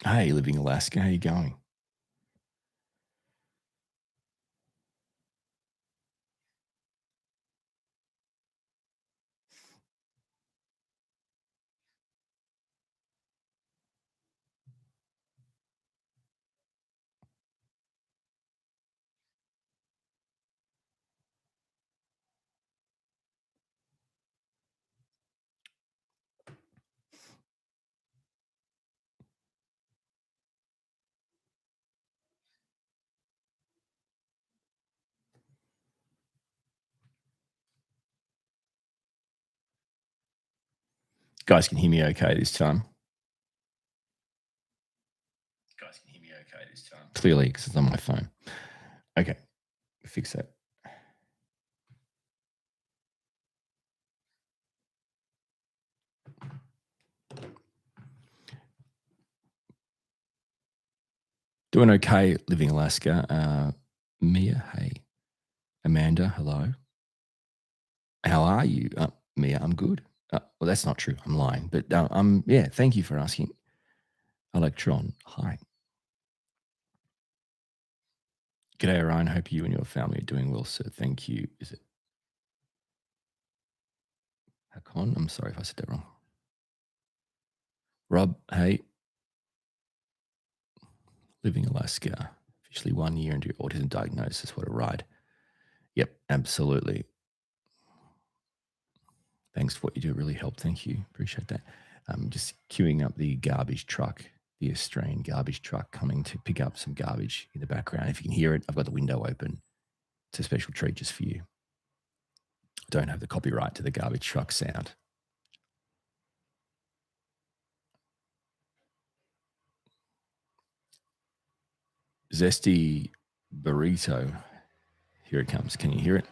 Hey, living Alaska, how you going? Guys can hear me okay this time? Guys can hear me okay this time? Clearly, because it's on my phone. Okay, fix that. Doing okay, living Alaska. Mia, hey. Amanda, hello. How are you? Mia, I'm good. Well, that's not true. I'm lying. But yeah, thank you for asking. Electron, hi. G'day, Orion. Hope you and your family are doing well, sir. Thank you. Is it Hakon? I'm sorry if I said that wrong. Rob, hey. Living Alaska. Officially 1 year into your autism diagnosis. What a ride. Yep, absolutely. Thanks for what you do. It really helped. Thank you. Appreciate that. Just queuing up the garbage truck, the Australian garbage truck coming to pick up some garbage in the background. If you can hear it, I've got the window open. It's a special treat just for you. Don't have the copyright to the garbage truck sound. Zesty burrito. Here it comes. Can you hear it?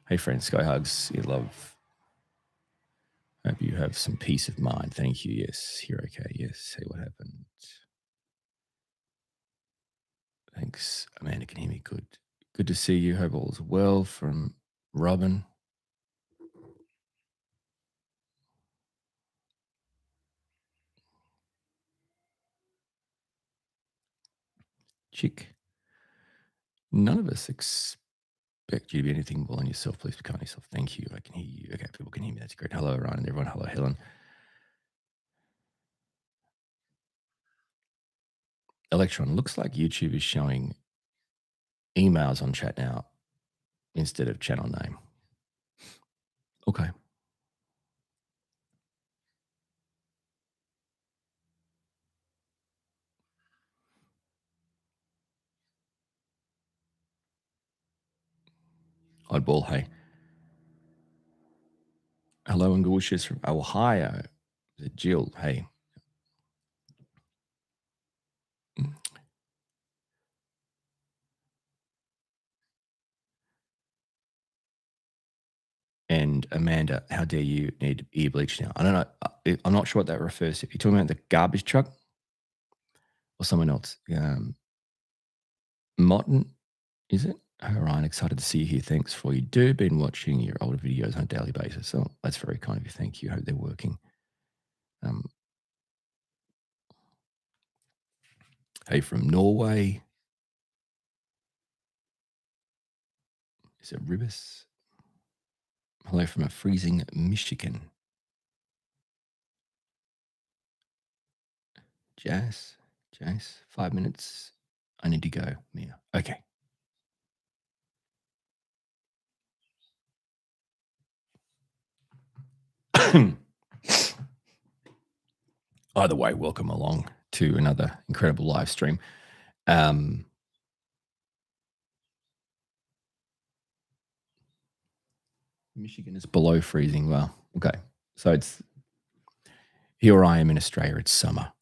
Hey, friends. Sky hugs. You love. Hope you have some peace of mind. Thank you. Yes. Here, okay. Yes. Hey, what happened? Thanks. Amanda can hear me good. Good to see you. Hope all is well from Robin. Chick. None of us expect you to be anything more than yourself. Please be kind to yourself. Thank you. I can hear you. Okay, people can hear me. That's great. Hello, Ryan and everyone. Hello, Helen. Electron, looks like YouTube is showing emails on chat now instead of channel name. Okay. Oddball, hey. Hello, and good wishes from Ohio. Is it Jill? Hey. And Amanda, how dare you need ear bleach now? I don't know. I'm not sure what that refers to. You're talking about the garbage truck or someone else? Motten, is it? Hi, Ryan. Excited to see you here. Thanks for you do. Been watching your older videos on a daily basis. So that's very kind of you. Thank you. Hope they're working. Hey, from Norway. Is it Ribis? Hello from a freezing Michigan. Jazz, 5 minutes. I need to go, Mia. Okay. Either way, welcome along to another incredible live stream. Michigan is below freezing. Well, okay. So it's here I am in Australia. It's summer,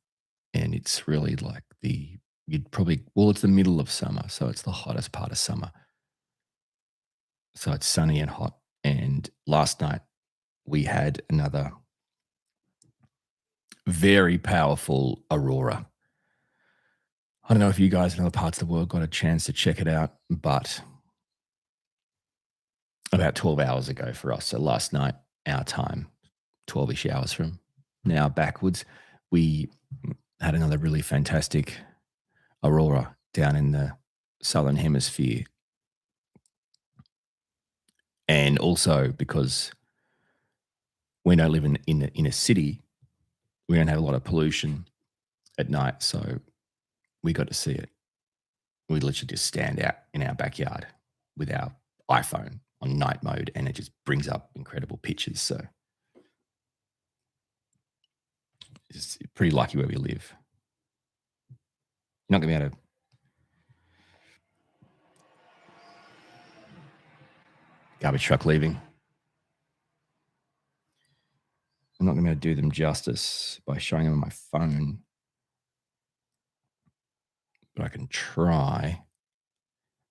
and it's really like it's the middle of summer, so it's the hottest part of summer. So it's sunny and hot. And last night we had another very powerful aurora. I don't know if you guys in other parts of the world got a chance to check it out, but about 12 hours ago for us, so last night, our time, 12-ish hours from now backwards, we had another really fantastic aurora down in the southern hemisphere. And also because we don't live in a city, we don't have a lot of pollution at night, so we got to see it. We literally just stand out in our backyard with our iPhone on night mode, and it just brings up incredible pictures. So it's pretty lucky where we live. You're not going to be able to. Garbage truck leaving. I'm not going to be able to do them justice by showing them on my phone, but I can try.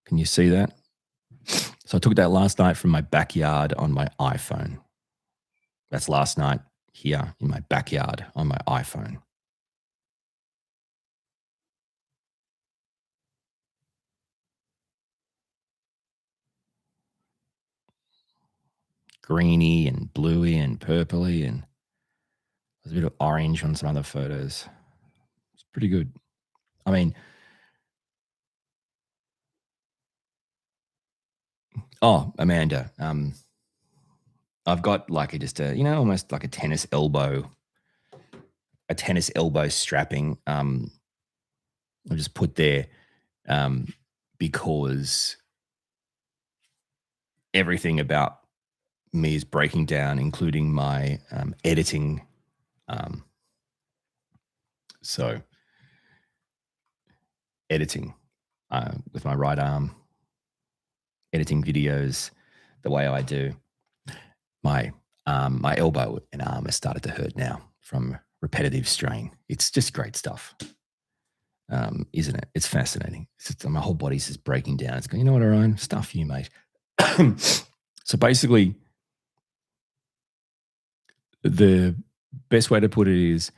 Can you see that? So I took that last night from my backyard on my iPhone. That's last night here in my backyard on my iPhone. Greeny and bluey and purpley, and there's a bit of orange on some other photos. It's pretty good. I mean, oh, Amanda, I've got like almost like a tennis elbow strapping. I'll just put there because everything about me is breaking down, including my editing. So editing with my right arm, editing videos the way I do. My elbow and arm has started to hurt now from repetitive strain. It's just great stuff, isn't it? It's fascinating. My whole body's just breaking down. It's going, you know what, Orion? Stuff you, mate. So basically, the best way to put it is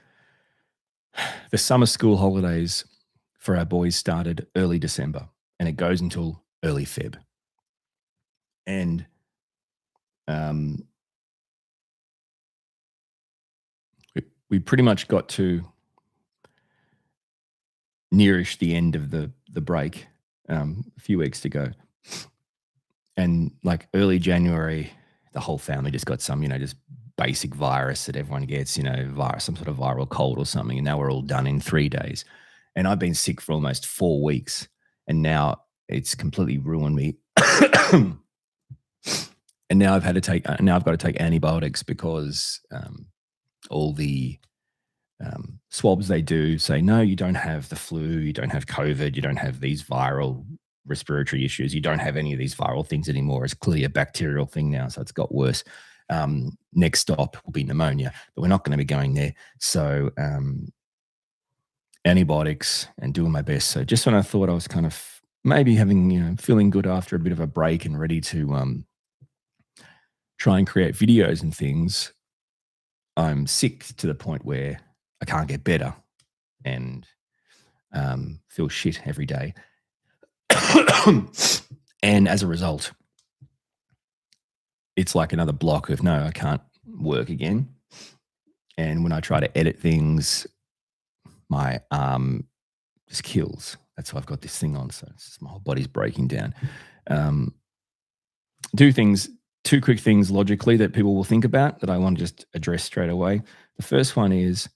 the summer school holidays for our boys started early December, and it goes until early Feb. And we pretty much got to nearish the end of the break, a few weeks to go. And like early January, the whole family just got some, just basic virus that everyone gets, some sort of viral cold or something. And now we're all done in 3 days. And I've been sick for almost 4 weeks. And now it's completely ruined me. And now I've got to take antibiotics because all the swabs they do say, no, you don't have the flu, you don't have COVID, you don't have these viral respiratory issues, you don't have any of these viral things anymore. It's clearly a bacterial thing now, so it's got worse. Next stop will be pneumonia, but we're not going to be going there. So antibiotics and doing my best. So just when I thought I was kind of maybe having, feeling good after a bit of a break and ready to try and create videos and things, I'm sick to the point where I can't get better and feel shit every day. And as a result, it's like another block of, no, I can't work again. And when I try to edit things, my arm just kills. That's why I've got this thing on. So it's just my whole body's breaking down. Two quick things logically that people will think about that I want to just address straight away. The first one is,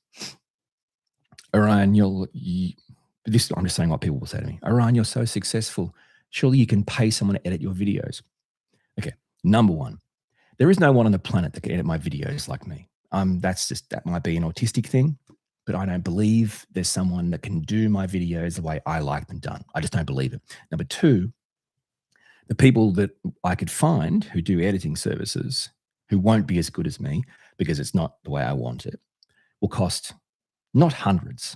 Orion, I'm just saying what people will say to me. Orion, you're so successful. Surely you can pay someone to edit your videos. Okay, number one, there is no one on the planet that can edit my videos like me. That might be an autistic thing, but I don't believe there's someone that can do my videos the way I like them done. I just don't believe it. Number two, the people that I could find who do editing services who won't be as good as me because it's not the way I want it will cost not hundreds,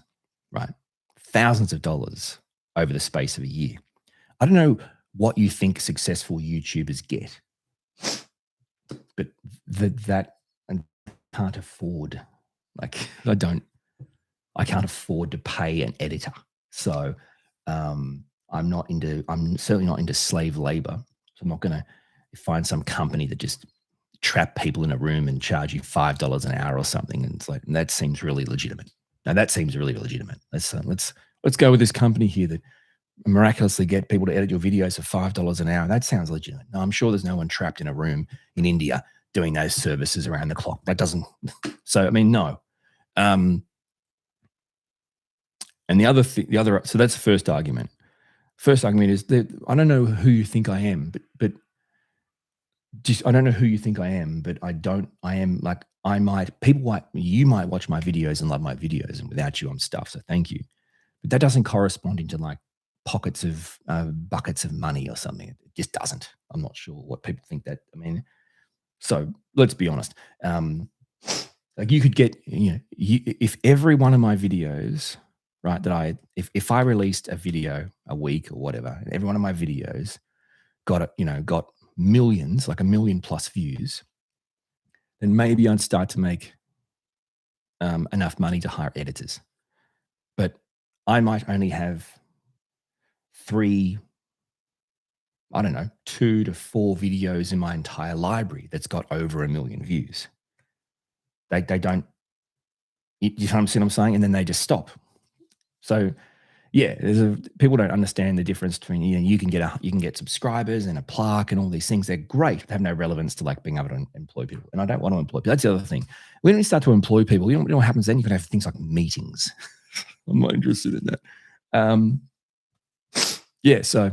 right? Thousands of dollars over the space of a year. I don't know what you think successful YouTubers get, but that I can't afford. Like I can't afford to pay an editor. So I'm certainly not into slave labor. So I'm not going to find some company that just trap people in a room and charge you $5 an hour or something. And it's like, and that seems really legitimate. Now that seems really legitimate. Let's go with this company here that miraculously get people to edit your videos for $5 an hour. That sounds legitimate. No, I'm sure there's no one trapped in a room in India doing those services around the clock. That doesn't. So I mean, no. And so that's the first argument. First argument is that I don't know who you think I am, but just I don't know who you think I am, but I am like you might watch my videos and love my videos, and without you, I'm stuffed. So thank you. But that doesn't correspond into like buckets of money or something. It just doesn't. I'm not sure what people think that. I mean, so let's be honest. Like you could get, if every one of my videos, right, if I released a video a week or whatever, and every one of my videos got millions, like 1 million plus views, then maybe I'd start to make enough money to hire editors. But I might only have 2 to 4 videos in my entire library that's got over 1 million views. They don't, you know what I'm saying? And then they just stop. So yeah, people don't understand the difference between, you can get subscribers and a plaque and all these things. They're great. They have no relevance to like being able to employ people. And I don't want to employ people. That's the other thing. When we start to employ people, you know what happens then? You can have things like meetings. I'm not interested in that. Yeah, so,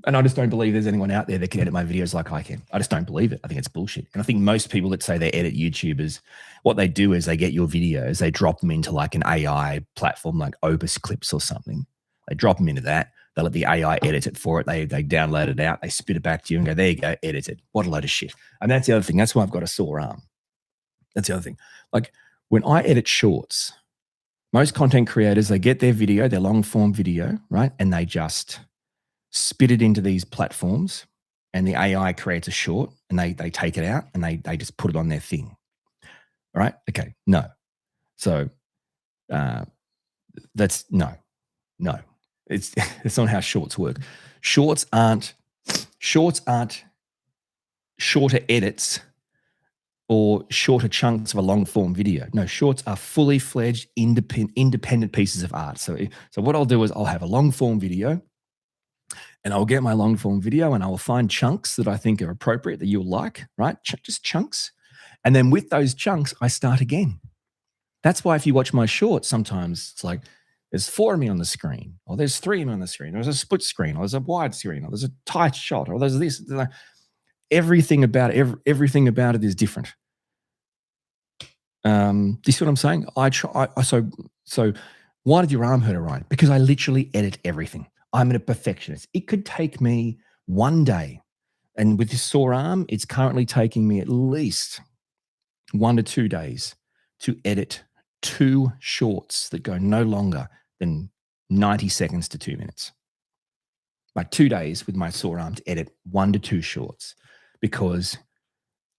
and I just don't believe there's anyone out there that can edit my videos like I can. I just don't believe it. I think it's bullshit. And I think most people that say they edit YouTubers, what they do is they get your videos, they drop them into like an AI platform like Opus Clips or something. They drop them into that. They let the AI edit it for it. They download it out. They spit it back to you and go, there you go, edit it. What a load of shit. And that's the other thing. That's why I've got a sore arm. That's the other thing. Like when I edit shorts, most content creators, they get their video, their long form video, right? And they just spit it into these platforms and the AI creates a short and they take it out and they just put it on their thing. All right? Okay. No. So that's no. It's not how shorts work. Shorts aren't shorter edits or shorter chunks of a long form video. No, shorts are fully fledged independent pieces of art. So what I'll do is I'll have a long form video and I'll get my long form video and I will find chunks that I think are appropriate that you'll like, right? Just chunks. And then with those chunks, I start again. That's why if you watch my shorts, sometimes it's like there's 4 of me on the screen, or there's 3 of me on the screen, or there's a split screen, or there's a wide screen, or there's a tight shot, or there's this. Everything about it is different. Do you see what I'm saying? So why did your arm hurt, Orion? Because I literally edit everything. I'm a perfectionist. It could take me 1 day. And with this sore arm, it's currently taking me at least 1 to 2 days to edit 2 shorts that go no longer than 90 seconds to 2 minutes. Like 2 days with my sore arm to edit 1 to 2 shorts because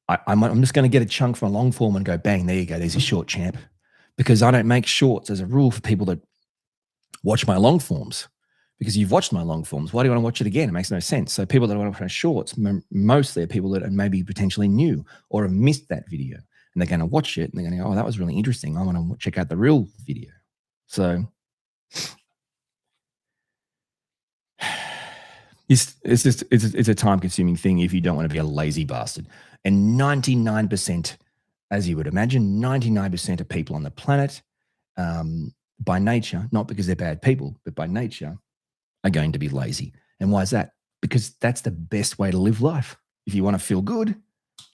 I'm just going to get a chunk from a long form and go, bang, there you go. There's your short, champ. Because I don't make shorts as a rule for people that watch my long forms. Because you've watched my long forms. Why do you want to watch it again? It makes no sense. So people that want to watch my shorts, mostly are people that are maybe potentially new or have missed that video. And they're going to watch it and they're going to go, oh, that was really interesting. I want to check out the real video. So it's a time-consuming thing if you don't want to be a lazy bastard. And 99%, as you would imagine, 99% of people on the planet, by nature, not because they're bad people, but by nature, are going to be lazy. And why is that? Because that's the best way to live life. If you want to feel good,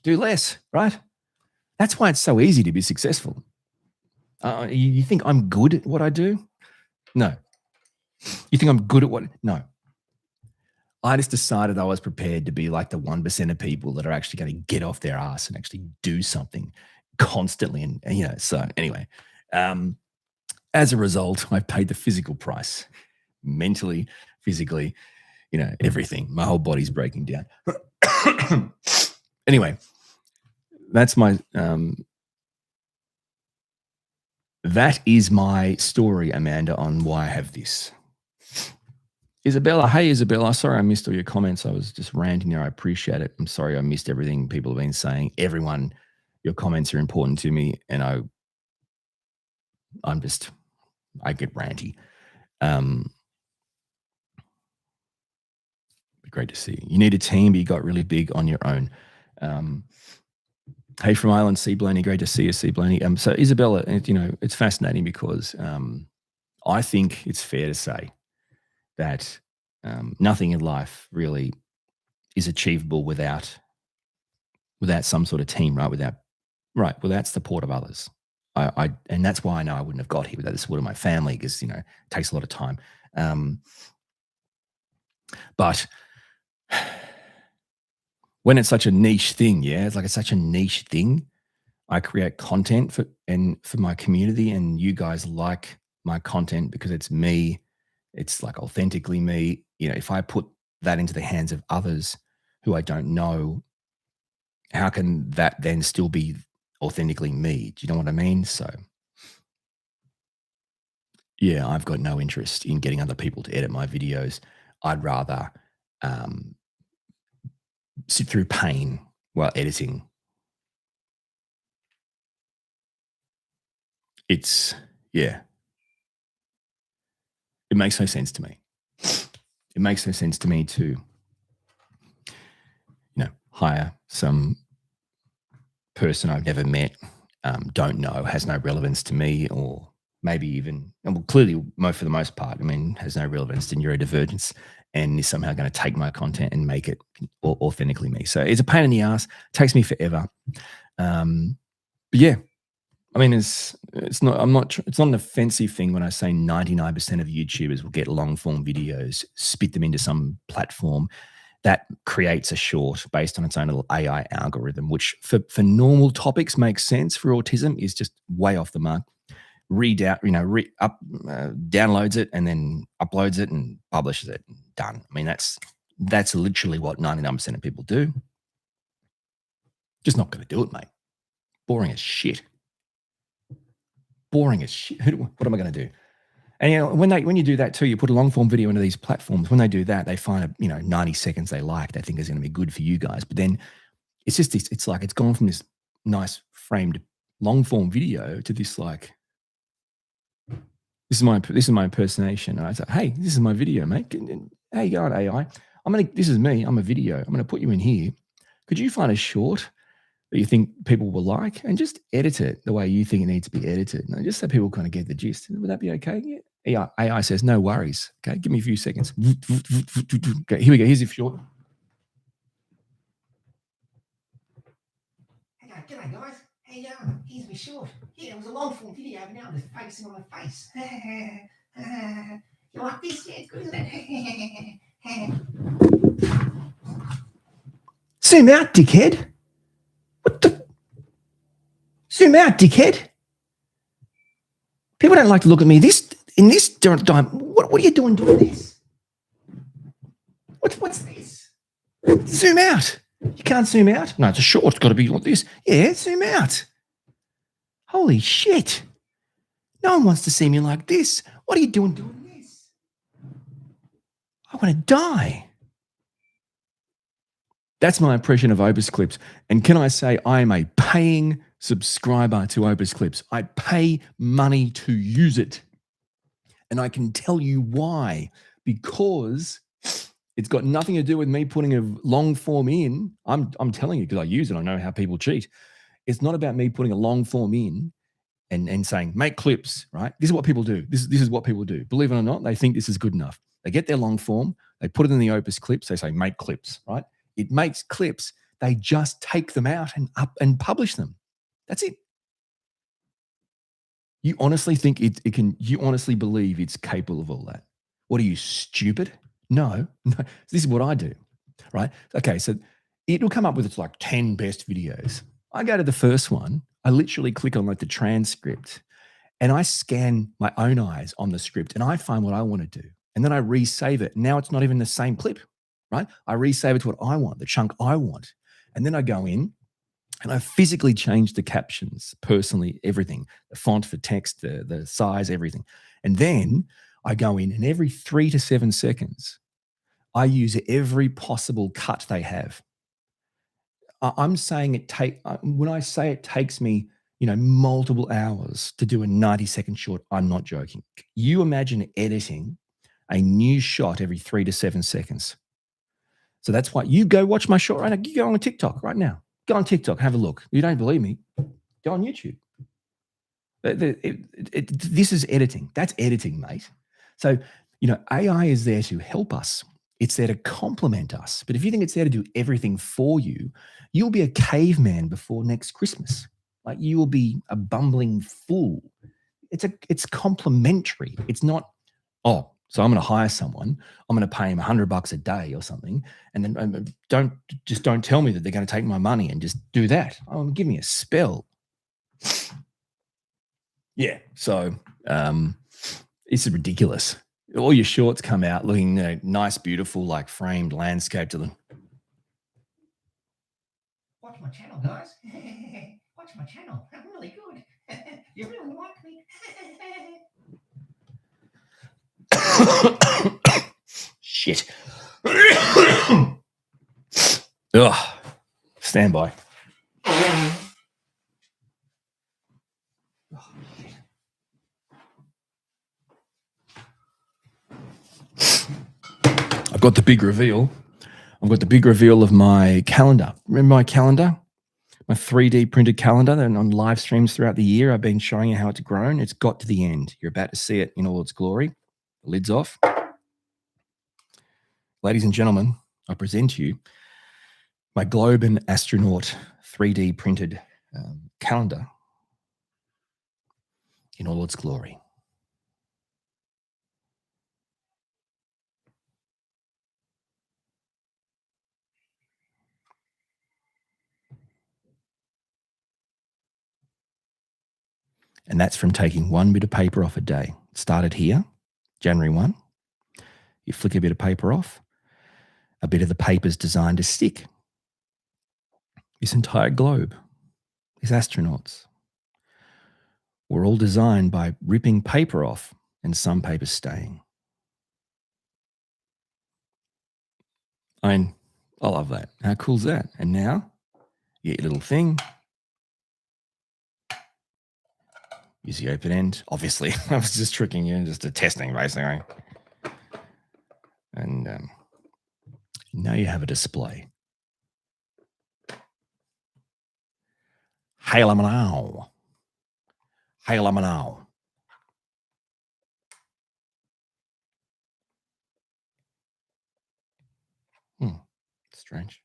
do less, right? That's why it's so easy to be successful. You think I'm good at what I do? No. You think I'm good at what? No. I just decided I was prepared to be like the 1% of people that are actually going to get off their ass and actually do something constantly. And so anyway, as a result, I paid the physical price, mentally, physically, everything. My whole body's breaking down. Anyway, that's my, that is my story, Amanda, on why I have this. Isabella, hey, Isabella, sorry I missed all your comments. I was just ranting there. I appreciate it. I'm sorry I missed everything people have been saying. Everyone, your comments are important to me, and I'm just I get ranty. Um, Great to see you. You need a team, but you got really big on your own. Um, hey, from Ireland, C. Blaney. Great to see you, C. Blaney. So Isabella, it's fascinating because I think it's fair to say that nothing in life really is achievable without some sort of team, right? Without support of others. And that's why I know I wouldn't have got here without the support of my family, because it takes a lot of time. But when it's such a niche thing, it's such a niche thing. I create content for my community, and you guys like my content because it's me. It's like authentically me. If I put that into the hands of others who I don't know, how can that then still be authentically me? Do you know what I mean? So, yeah, I've got no interest in getting other people to edit my videos. I'd rather sit through pain while editing. It's, yeah, it makes no sense to me. It makes no sense to me to, hire some person I've never met, don't know, has no relevance to me, or maybe even, well, clearly, for the most part, has no relevance to neurodivergence, and is somehow going to take my content and make it authentically me. So it's a pain in the ass. It takes me forever. But yeah, it's not an offensive thing when I say 99% of YouTubers will get long form videos, spit them into some platform that creates a short based on its own little AI algorithm, which for normal topics makes sense. For autism, is just way off the mark. Downloads it and then uploads it and publishes it. Done. That's literally what 99% of people do. Just not going to do it, mate. Boring as shit. What am I going to do? And when you do that too, you put a long form video into these platforms. When they do that, they find 90 seconds they think is going to be good for you guys. But then it's just this. It's like it's gone from this nice framed long form video to this like, this is my impersonation. And I say, hey, this is my video, mate. How you going, AI? This is me. I'm a video. I'm gonna put you in here. Could you find a short that you think people will like, and just edit it the way you think it needs to be edited, just so people kind of get the gist? Would that be okay? Yeah. AI says, no worries. Okay, give me a few seconds. Okay, here we go. Here's your short. G'day guys. Hey, here's my short. Yeah, it was a long form video, but now I'm just focusing on my face. You like this? Yeah, it's good, isn't it? Zoom out, dickhead. What the? Zoom out, dickhead. People don't like to look at me in this time. What are you doing this? What's this? Zoom out. You can't zoom out? No, it's a short. It's got to be like this. Yeah, zoom out. Holy shit. No one wants to see me like this. What are you doing this? I want to die. That's my impression of Opus Clips. And can I say I am a paying subscriber to Opus Clips. I pay money to use it. And I can tell you why. Because it's got nothing to do with me putting a long form in. I'm telling you, because I use it. I know how people cheat. It's not about me putting a long form in and saying, make clips, right? This is what people do. This is what people do. Believe it or not, they think this is good enough. They get their long form. They put it in the Opus Clips. They say, make clips, right? It makes clips. They just take them out and publish them. That's it. You honestly think it can, you honestly believe it's capable of all that? What are you, stupid? No. This is what I do, right? Okay, so it'll come up with its like 10 best videos. I go to the first one. I literally click on like the transcript and I scan my own eyes on the script and I find what I want to do. And then I resave it. Now it's not even the same clip, right? I resave it to what I want, the chunk I want. And then I go in and I physically change the captions, personally, everything, the font for text, the size, everything. And then I go in and every 3 to 7 seconds, I use every possible cut they have. I'm saying when I say it takes me multiple hours to do a 90-second short. I'm not joking. You imagine editing a new shot every 3 to 7 seconds. So that's why you go watch my short right now. You go on TikTok right now. Go on TikTok, have a look. You don't believe me? Go on YouTube. This is editing. That's editing, mate. So, AI is there to help us. It's there to complement us. But if you think it's there to do everything for you, you'll be a caveman before next Christmas. Like, you will be a bumbling fool. It's complementary. It's not, oh, so I'm going to hire someone. I'm going to pay him $100 a day or something, and then don't tell me that they're going to take my money and just do that. Oh, give me a spell. Yeah. So it's ridiculous. All your shorts come out looking nice, beautiful, like framed landscape to them. Watch my channel, guys. Watch my channel. I'm really good. You really like me. Shit. Ugh. Stand by. I've got the big reveal. I've got the big reveal of my calendar. Remember my calendar? My 3D printed calendar and on live streams throughout the year. I've been showing you how it's grown. It's got to the end. You're about to see it in all its glory. The lid's off. Ladies and gentlemen, I present to you my globe and astronaut 3D printed calendar in all its glory. And that's from taking one bit of paper off a day. It started here, January 1. You flick a bit of paper off. A bit of the paper is designed to stick. This entire globe, these astronauts, were all designed by ripping paper off and some paper staying. I mean, I love that. How cool is that? And now, you get your little thing. Use the open end. Obviously, I was just tricking you, just a testing, basically. And now you have a display. Hey, Lamanow. Hey, Lamanow. Strange.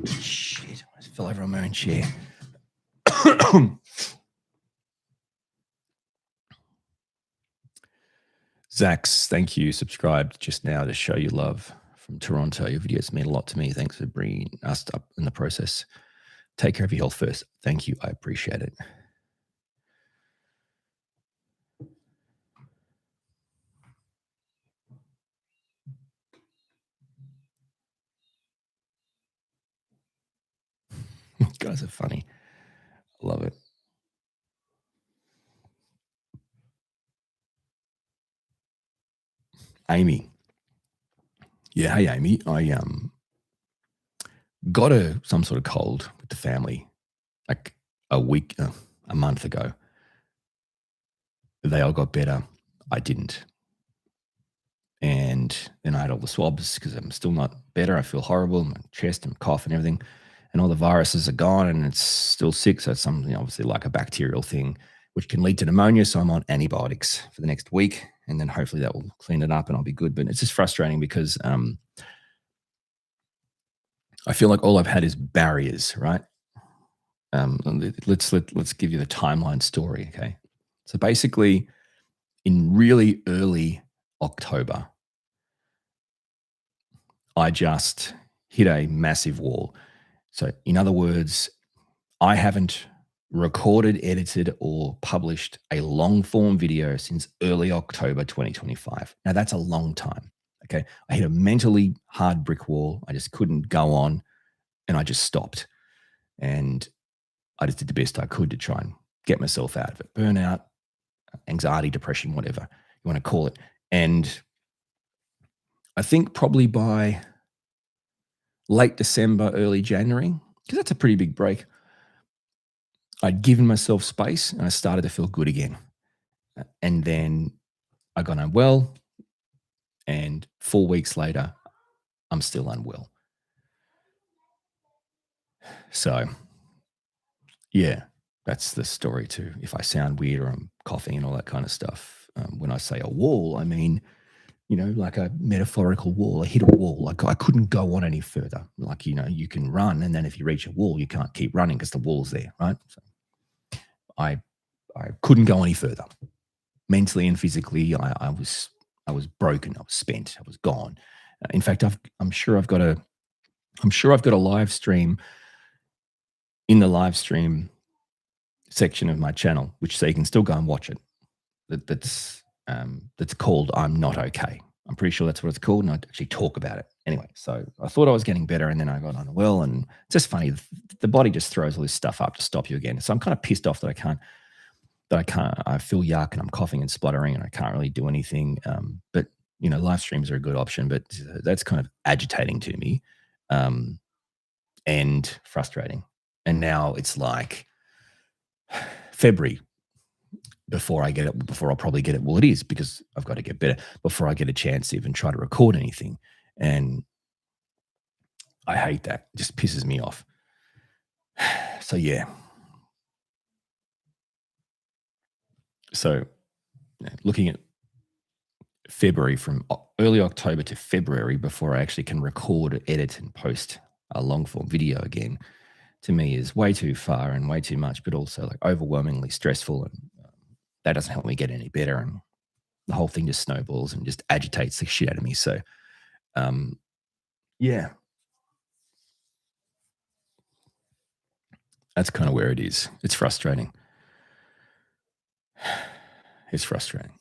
Shit, I just fell over on my own chair. Zax, thank you. Subscribed just now to show you love from Toronto. Your videos mean a lot to me. Thanks for bringing us up in the process. Take care of your health first. Thank you. I appreciate it. You guys are funny. I love it. Amy. Yeah, hey Amy. I got some sort of cold with the family like a month ago. They all got better. I didn't. And then I had all the swabs because I'm still not better. I feel horrible, my chest and cough and everything. And all the viruses are gone and it's still sick. So it's something obviously like a bacterial thing, which can lead to pneumonia. So I'm on antibiotics for the next week. And then hopefully that will clean it up and I'll be good. But it's just frustrating because I feel like all I've had is barriers, right? Let's give you the timeline story, okay? So basically, in really early October, I just hit a massive wall. So in other words, I haven't recorded, edited, or published a long form video since early October 2025. Now that's a long time. Okay. I hit a mentally hard brick wall. I just couldn't go on and I just stopped. And I just did the best I could to try and get myself out of it. Burnout, anxiety, depression, whatever you want to call it. And I think probably by late December, early January, because that's a pretty big break, I'd given myself space and I started to feel good again. And then I got unwell, and 4 weeks later, I'm still unwell. So, yeah, that's the story too. If I sound weird or I'm coughing and all that kind of stuff, when I say a wall, I mean, like a metaphorical wall. I hit a wall. Like I couldn't go on any further. Like, you can run, and then if you reach a wall, you can't keep running because the wall's there, right? So I couldn't go any further. Mentally and physically, I was broken. I was spent. I was gone. In fact, I'm sure I've got a live stream in the live stream section of my channel, which so you can still go and watch it. That's called "I'm Not Okay." I'm pretty sure that's what it's called, and I actually talk about it. Anyway, so I thought I was getting better, and then I got unwell, and it's just funny. The body just throws all this stuff up to stop you again. So I'm kind of pissed off that I can't. I feel yuck, and I'm coughing and spluttering, and I can't really do anything. But live streams are a good option, but that's kind of agitating to me, and frustrating. And now it's like February before I'll probably get it. Well, it is, because I've got to get better before I get a chance to even try to record anything. And I hate that. It just pisses me off. So, yeah. So, looking at February, from early October to February before I actually can record, edit, and post a long form video again, to me is way too far and way too much, but also like overwhelmingly stressful, and that doesn't help me get any better, and the whole thing just snowballs and just agitates the shit out of me. So, yeah, that's kind of where it is. It's frustrating. It's frustrating.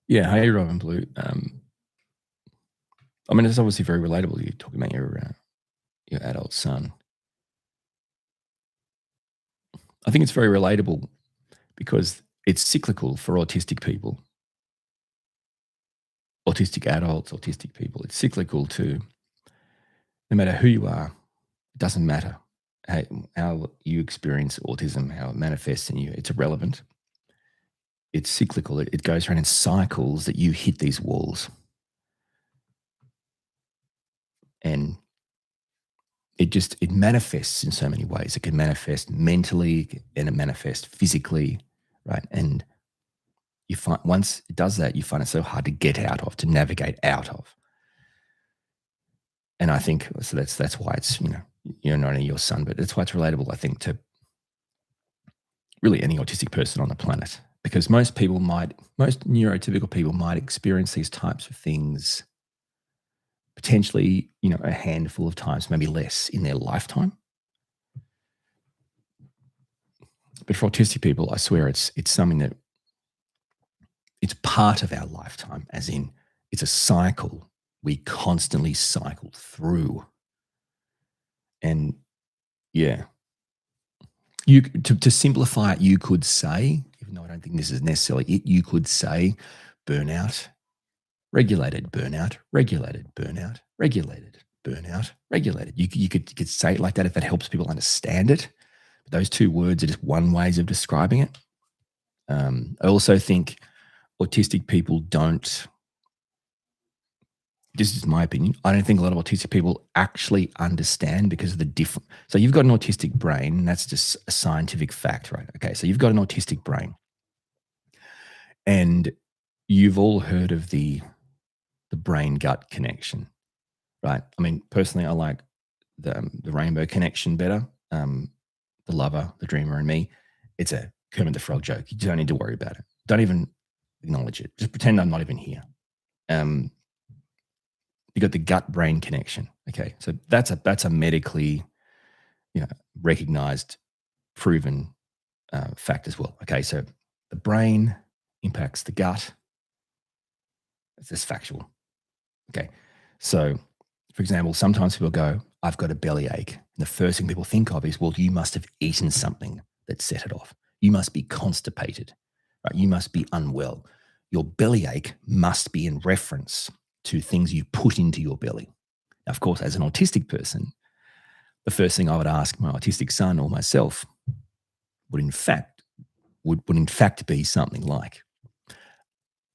Yeah, hey, Robin Blue. I mean, it's obviously very relatable. You're talking about your adult son. I think it's very relatable because it's cyclical for autistic people, autistic adults, autistic people. It's cyclical to no matter who you are, it doesn't matter how you experience autism, how it manifests in you. It's irrelevant. It's cyclical. It goes around in cycles that you hit these walls. And it manifests in so many ways. It can manifest mentally and it manifests physically, right? And you find once it does that, you find it so hard to get out of, to navigate out of. And I think so that's why it's, you're not only your son, but that's why it's relatable, I think, to really any autistic person on the planet. Because most neurotypical people might experience these types of things potentially, a handful of times, maybe less in their lifetime. But for autistic people, I swear it's something that it's part of our lifetime, as in it's a cycle we constantly cycle through. And yeah, to simplify it, you could say, even though I don't think this is necessarily it, you could say burnout, regulated, burnout, regulated, burnout, regulated, burnout, regulated. You could say it like that if that helps people understand it. But those two words are just one ways of describing it. I also think autistic people don't, this is my opinion, I don't think a lot of autistic people actually understand because of the different. So you've got an autistic brain, and that's just a scientific fact, right? Okay, so you've got an autistic brain. And you've all heard of the brain-gut connection, right? I mean, personally, I like the rainbow connection better. The lover, the dreamer, and me. It's a Kermit the Frog joke. You don't need to worry about it. Don't even acknowledge it. Just pretend I'm not even here. You got the gut-brain connection. Okay, so that's a medically, recognized, proven fact as well. Okay, so the brain impacts the gut. It's just factual. Okay, so for example, sometimes people go, "I've got a bellyache," and the first thing people think of is, "Well, you must have eaten something that set it off. You must be constipated, right? You must be unwell. Your bellyache must be in reference to things you put into your belly." Now, of course, as an autistic person, the first thing I would ask my autistic son or myself would in fact be something like,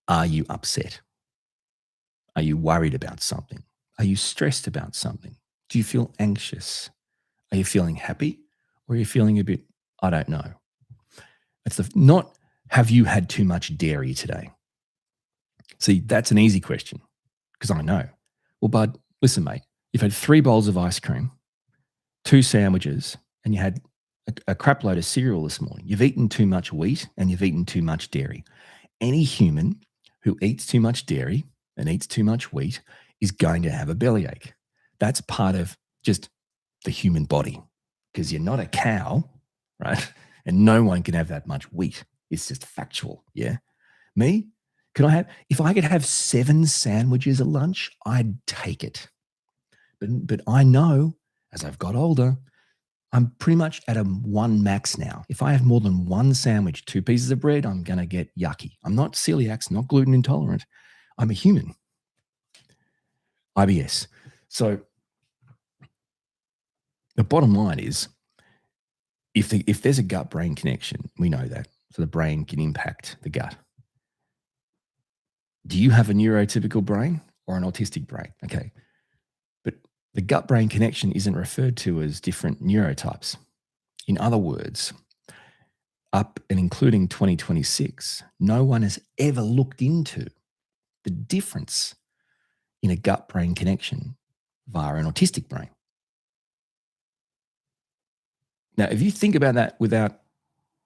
"Are you upset? Are you worried about something? Are you stressed about something? Do you feel anxious? Are you feeling happy? Or are you feeling a bit, I don't know?" It's not, "Have you had too much dairy today?" See, that's an easy question because I know. Well, bud, listen, mate, you've had 3 bowls of ice cream, 2 sandwiches, and you had a crap load of cereal this morning. You've eaten too much wheat and you've eaten too much dairy. Any human who eats too much dairy and eats too much wheat is going to have a bellyache. That's part of just the human body because you're not a cow, right? And no one can have that much wheat. It's just factual. Yeah. Me, if I could have 7 sandwiches at lunch, I'd take it. But I know as I've got older, I'm pretty much at a 1 max now. If I have more than 1 sandwich, 2 pieces of bread, I'm going to get yucky. I'm not celiac, not gluten intolerant. I'm a human. IBS. So the bottom line is, if there's a gut-brain connection, we know that. So the brain can impact the gut. Do you have a neurotypical brain or an autistic brain? Okay. But the gut-brain connection isn't referred to as different neurotypes. In other words, up and including 2026, no one has ever looked into the difference in a gut-brain connection via an autistic brain. Now, if you think about that without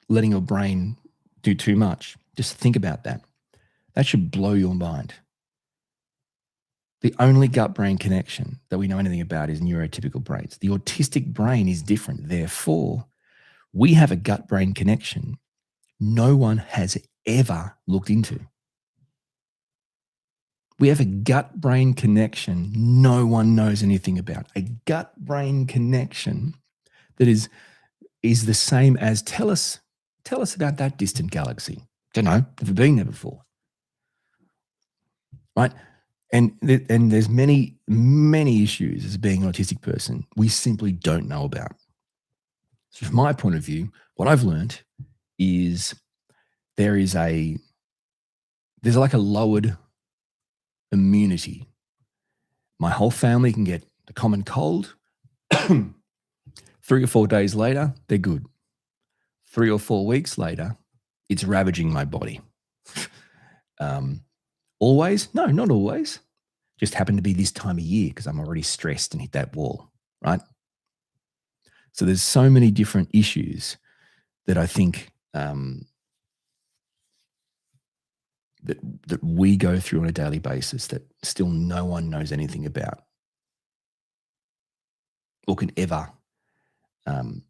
letting your brain do too much, just think about that. That should blow your mind. The only gut-brain connection that we know anything about is neurotypical brains. The autistic brain is different. Therefore, we have a gut-brain connection no one has ever looked into. We have a gut-brain connection no one knows anything about. A gut-brain connection that is the same as tell us about that distant galaxy. Don't know, never been there before. Right? And there's many, many issues as being an autistic person we simply don't know about. So from my point of view, what I've learned is there's like a lowered immunity. My whole family can get the common cold. 3 or 4 days later, they're good. 3 or 4 weeks later, it's ravaging my body. Always? No, not always. Just happened to be this time of year because I'm already stressed and hit that wall, right? So there's so many different issues that I think that we go through on a daily basis that still no one knows anything about or can ever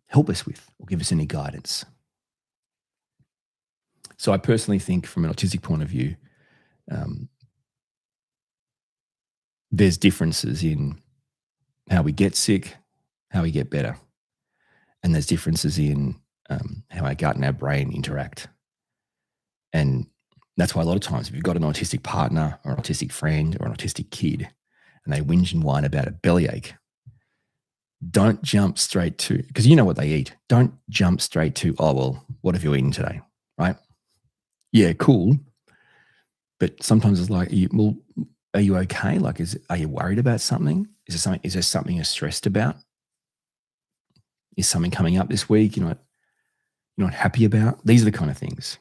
help us with or give us any guidance. So I personally think from an autistic point of view, there's differences in how we get sick, how we get better. And there's differences in how our gut and our brain interact. And that's why a lot of times if you've got an autistic partner or an autistic friend or an autistic kid and they whinge and whine about a bellyache, don't jump straight to, because you know what they eat. Don't jump straight to, "Oh, well, what have you eaten today?" Right? Yeah, cool. But sometimes it's like, are you okay? Like, are you worried about something? Is there something you're stressed about? Is something coming up this week you're not happy about? These are the kind of things.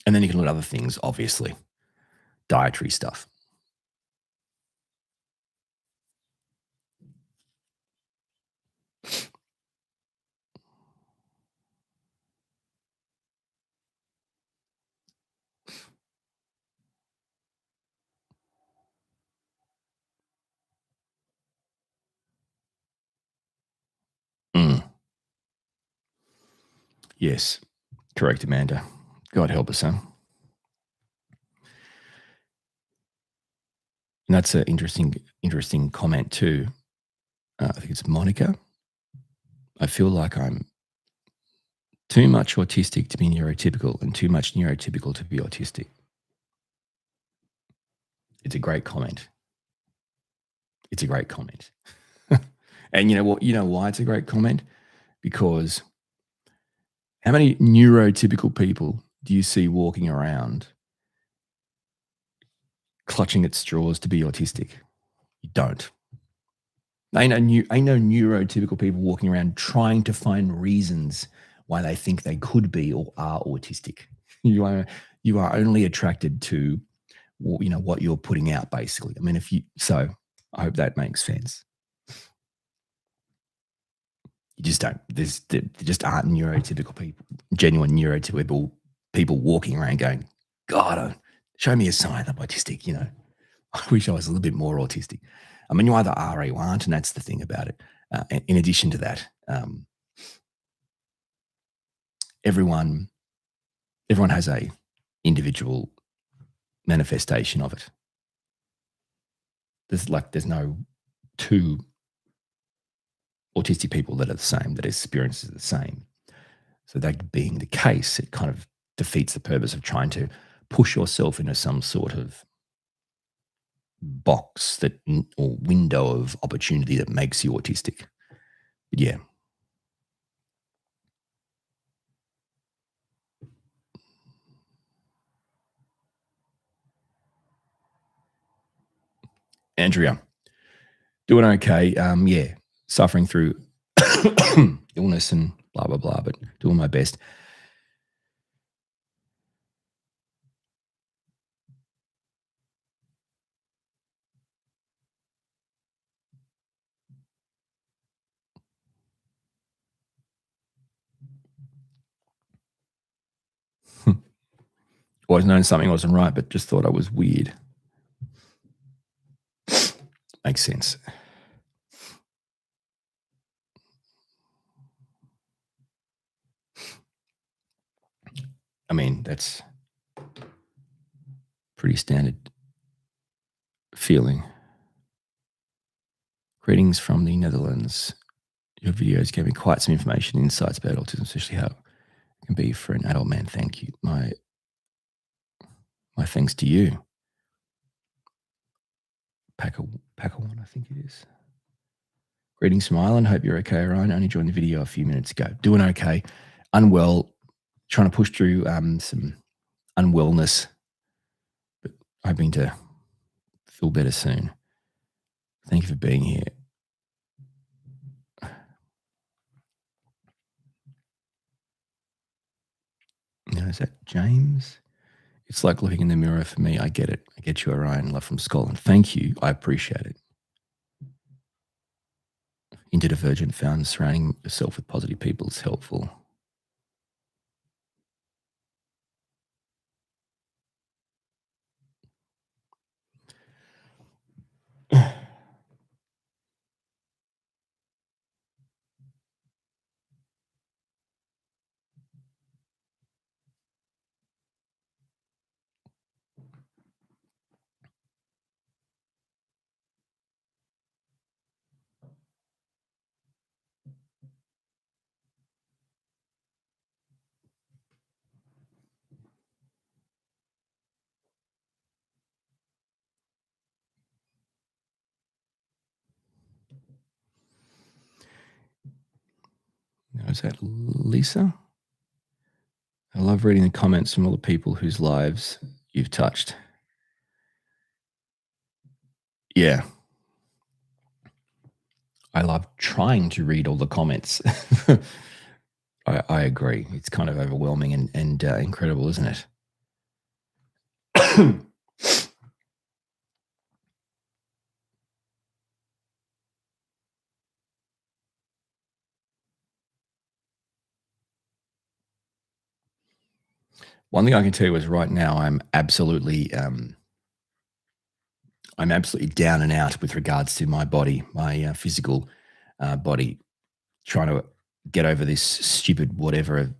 And then you can look at other things, obviously. Dietary stuff. Yes, correct, Amanda. God help us, huh? And that's an interesting comment too. I think it's Monica. I feel like I'm too much autistic to be neurotypical and too much neurotypical to be autistic. It's a great comment. It's a great comment. And you know what? You know why it's a great comment? Because how many neurotypical people do you see walking around clutching at straws to be autistic? You don't. I know neurotypical people walking around trying to find reasons why they think they could be or are autistic. You are you are only attracted to what you're putting out, basically. I mean, I hope that makes sense. You just don't. There just aren't neurotypical people, genuine neurotypical people walking around going, God, show me a sign I'm autistic. I wish I was a little bit more autistic. I mean, you either are or you aren't, and that's the thing about it. In addition to that, everyone has a individual manifestation of it. There's no two autistic people that are the same, that experiences the same. So that being the case, it kind of defeats the purpose of trying to push yourself into some sort of box or window of opportunity that makes you autistic. But yeah. Andrea, doing okay. Yeah, suffering through illness and blah, blah, blah, but doing my best. Always known something wasn't right, but just thought I was weird. Makes sense. I mean, that's pretty standard feeling. Greetings from the Netherlands. Your videos gave me quite some information, insights about autism, especially how it can be for an adult man. Thank you. My thanks to you. Packer one, I think it is. Greetings from Ireland. Hope you're okay, Orion. Only joined the video a few minutes ago. Doing okay. Unwell. Trying to push through some unwellness, but hoping to feel better soon. Thank you for being here. Now, is that James? It's like looking in the mirror for me. I get it. I get you, Orion. Love from Scotland. Thank you. I appreciate it. Interdivergent found surrounding yourself with positive people is helpful. Now, is that Lisa? I love reading the comments from all the people whose lives you've touched. Yeah. I love trying to read all the comments. I agree. It's kind of overwhelming and incredible, isn't it? One thing I can tell you is right now I'm absolutely down and out with regards to my body, my physical body, trying to get over this stupid whatever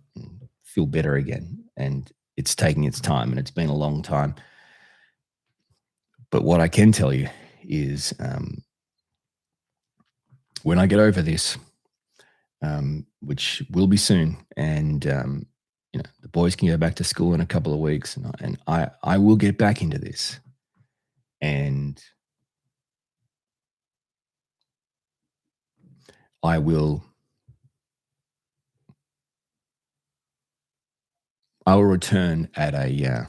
feel better again. And it's taking its time, and it's been a long time. But what I can tell you is when I get over this, which will be soon, and the boys can go back to school in a couple of weeks, and I will get back into this, and I will return at a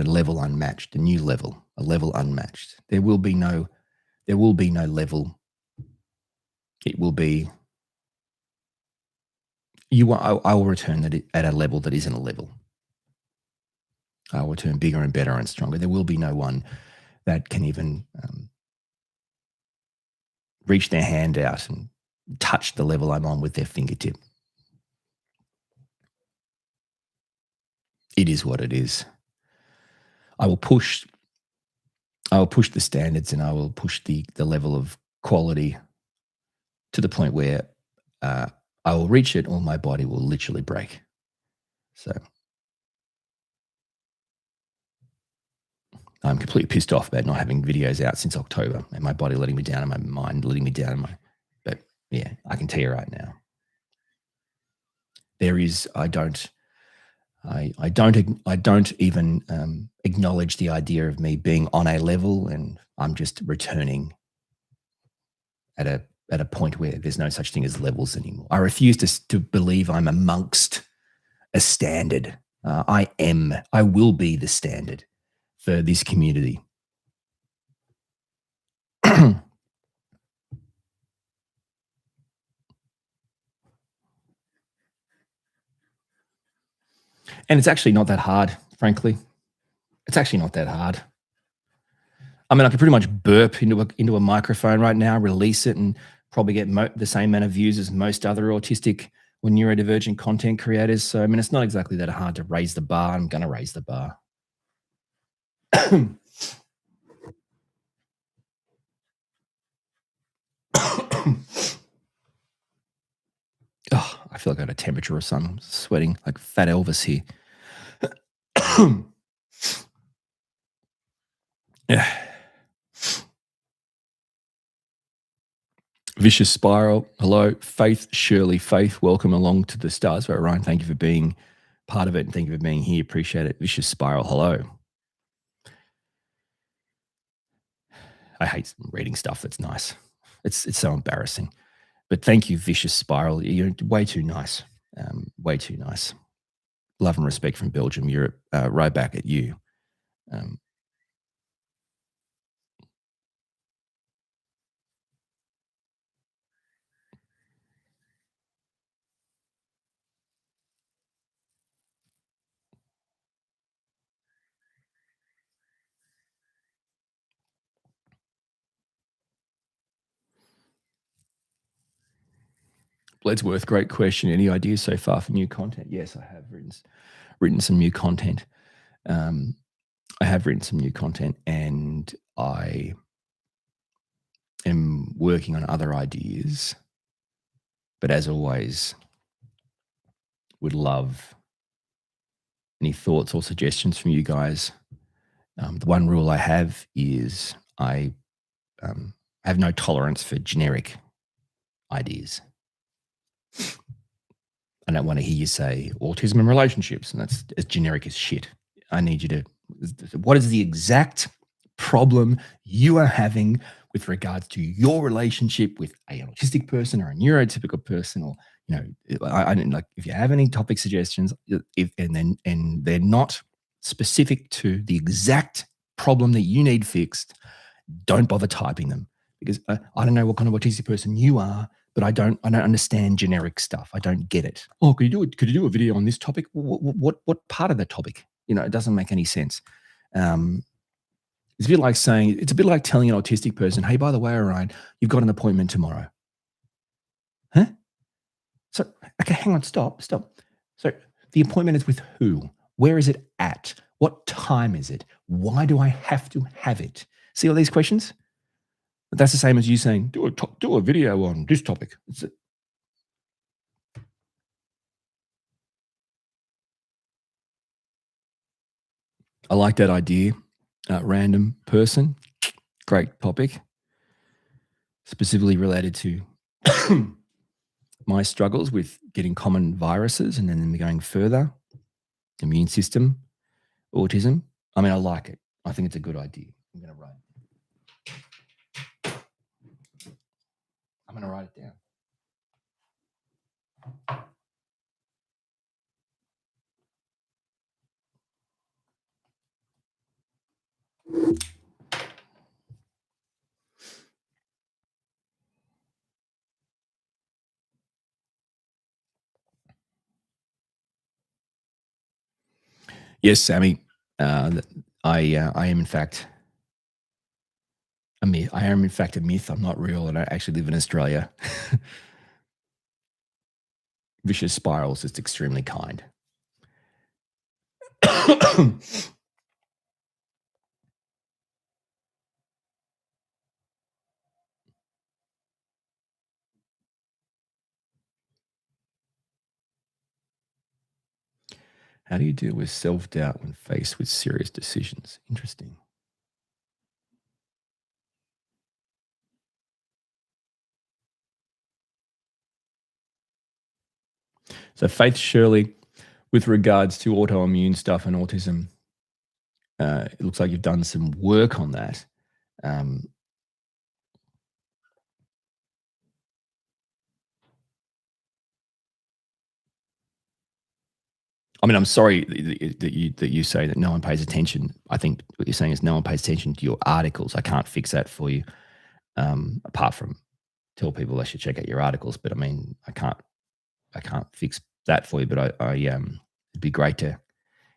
level unmatched, a new level, a level unmatched. There will be no level. It will be I will return at a level that isn't a level. I will return bigger and better and stronger. There will be no one that can even reach their hand out and touch the level I'm on with their fingertip. It is what it is. I will push the standards, and I will push the level of quality to the point where I will reach it, or my body will literally break. So I'm completely pissed off about not having videos out since October, and my body letting me down, and my mind letting me down. But yeah, I can tell you right now, I don't even acknowledge the idea of me being on a level, and I'm just returning at a point where there's no such thing as levels anymore. I refuse to believe I'm amongst a standard. I will be the standard for this community. And it's actually not that hard, frankly. It's actually not that hard. I mean, I could pretty much burp into a microphone right now, release it, and probably get the same amount of views as most other autistic or neurodivergent content creators. So, I mean, it's not exactly that hard to raise the bar. I'm going to raise the bar. Oh, I feel like I got a temperature or something. I'm sweating like Fat Elvis here. Yeah. Vicious Spiral, hello. Faith Shirley, Faith, welcome along to the Stars Vote. Ryan, thank you for being part of it, and thank you for being here. Appreciate it. Vicious Spiral, hello. I hate reading stuff that's nice. It's so embarrassing. But thank you, Vicious Spiral. You're way too nice. Way too nice. Love and respect from Belgium. Europe, right back at you. Bledsworth, great question. Any ideas so far for new content? Yes, I have written some new content. I have written some new content, and I am working on other ideas. But as always, would love any thoughts or suggestions from you guys. The one rule I have is I have no tolerance for generic ideas. I don't want to hear you say autism and relationships, and that's as generic as shit. I need you to, what is the exact problem you are having with regards to your relationship with an autistic person or a neurotypical person, or I don't like, if you have any topic suggestions, and they're not specific to the exact problem that you need fixed, don't bother typing them, because I don't know what kind of autistic person you are, but I don't understand generic stuff. I don't get it. Oh, could you do a video on this topic? What part of that topic? It doesn't make any sense. It's a bit like telling an autistic person, hey, by the way, Orion, you've got an appointment tomorrow. Huh? So, okay, hang on, stop. So the appointment is with who? Where is it at? What time is it? Why do I have to have it? See all these questions? But that's the same as you saying, do a video on this topic. I like that idea. Random person, great topic, specifically related to my struggles with getting common viruses and then going further, immune system, autism. I mean, I like it. I think it's a good idea. I'm going to write it down. Yes, Sammy. I am in fact a myth. I am in fact a myth. I'm not real. I don't actually live in Australia. Vicious Spirals is extremely kind. How do you deal with self-doubt when faced with serious decisions? Interesting. So, Faith Shirley, with regards to autoimmune stuff and autism, it looks like you've done some work on that. I mean, I'm sorry that you say that no one pays attention. I think what you're saying is no one pays attention to your articles. I can't fix that for you, apart from tell people they should check out your articles. But I mean, I can't fix that for you. But it'd be great to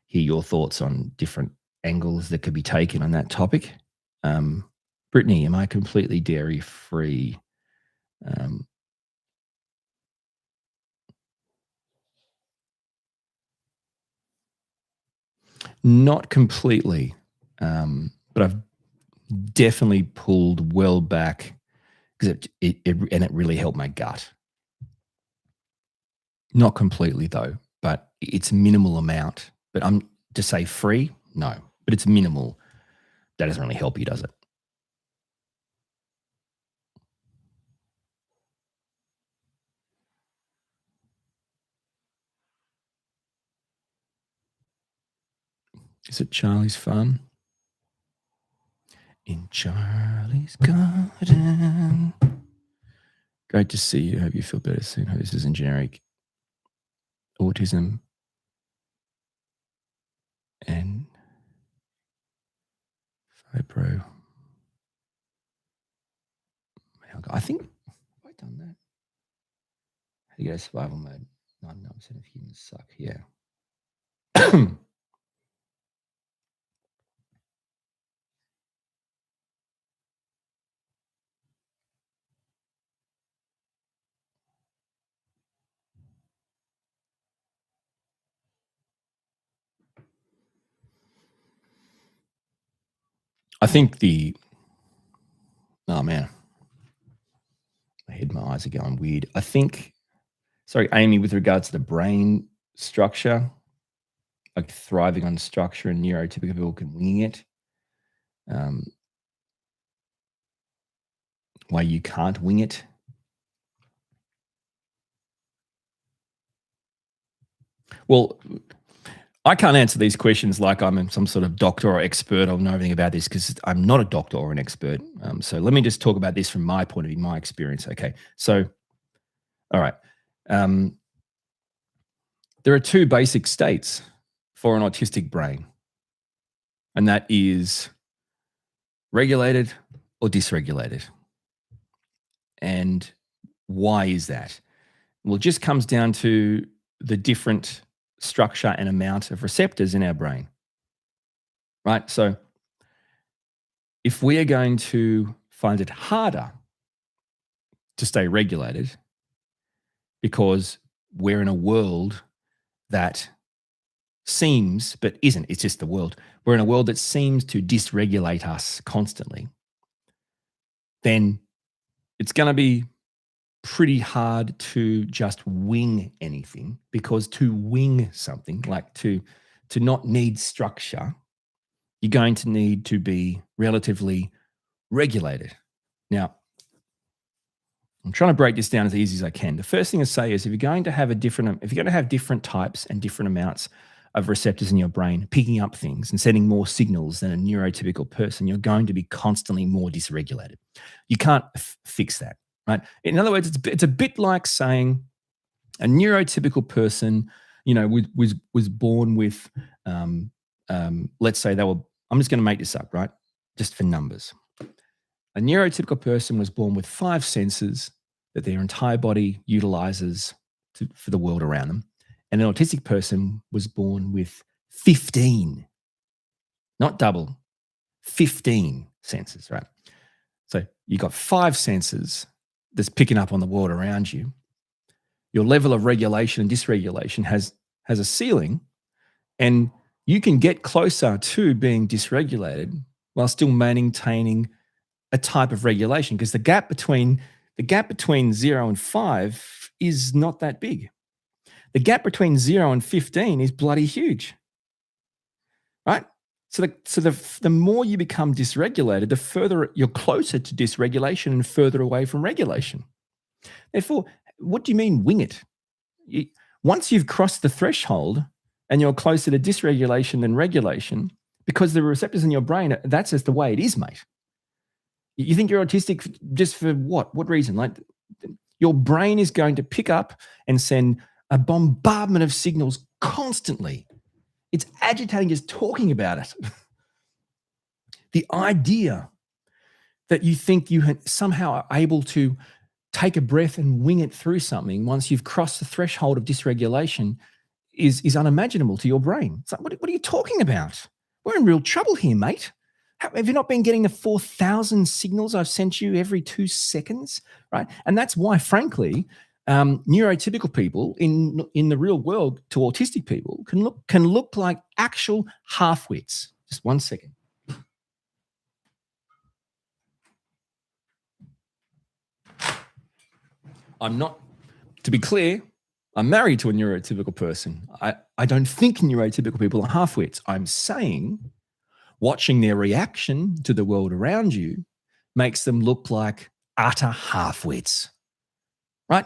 hear your thoughts on different angles that could be taken on that topic. Brittany, am I completely dairy free? Not completely, but I've definitely pulled well back because it really helped my gut. Not completely though, but it's minimal amount. But I'm to say free, no, but it's minimal. That doesn't really help you, does it? Is it Charlie's Farm? In Charlie's Garden. Great to see you. Hope you feel better soon. Hope this isn't generic. Autism and fibro. I think have I done that? How do you go to survival mode? 99% of humans suck. Yeah. I think oh man, my head, my eyes are going weird. I think, sorry, Amy, with regards to the brain structure, like thriving on structure and neurotypical people can wing it. Why you can't wing it? Well, I can't answer these questions like I'm some sort of doctor or expert or know everything about this because I'm not a doctor or an expert. So let me just talk about this from my point of view, my experience. Okay. So, all right. There are two basic states for an autistic brain, and that is regulated or dysregulated. And why is that? Well, it just comes down to the different structure and amount of receptors in our brain, right? So if we are going to find it harder to stay regulated because we're in a world that seems, but isn't, it's just the world. We're in a world that seems to dysregulate us constantly, then it's going to be pretty hard to just wing anything, because to wing something, like to not need structure, you're going to need to be relatively regulated. Now, I'm trying to break this down as easy as I can. The first thing to say is if you're going to have different types and different amounts of receptors in your brain picking up things and sending more signals than a neurotypical person, you're going to be constantly more dysregulated. You can't fix that, right? In other words, it's a bit like saying a neurotypical person, was born with, let's say I'm just going to make this up, right? Just for numbers. A neurotypical person was born with 5 senses that their entire body utilizes for the world around them. And an autistic person was born with 15, not double, 15 senses, right? So you've got 5 senses that's picking up on the world around you. Your level of regulation and dysregulation has a ceiling, and you can get closer to being dysregulated while still maintaining a type of regulation, because the gap between 0 and 5 is not that big. The gap between 0 and 15 is bloody huge, right? So the more you become dysregulated, the further you're closer to dysregulation and further away from regulation. Therefore, what do you mean wing it? Once you've crossed the threshold and you're closer to dysregulation than regulation, because the receptors in your brain, that's just the way it is, mate. You think you're autistic just for what? What reason? Like, your brain is going to pick up and send a bombardment of signals constantly. It's agitating just talking about it. The idea that you think you somehow are able to take a breath and wing it through something once you've crossed the threshold of dysregulation is unimaginable to your brain. It's like, what are you talking about? We're in real trouble here, mate. Have you not been getting the 4,000 signals I've sent you every 2 seconds, right? And that's why, frankly, neurotypical people in the real world to autistic people can look like actual half-wits. Just 1 second. To be clear, I'm married to a neurotypical person. I don't think neurotypical people are half-wits. I'm saying watching their reaction to the world around you makes them look like utter half-wits, right?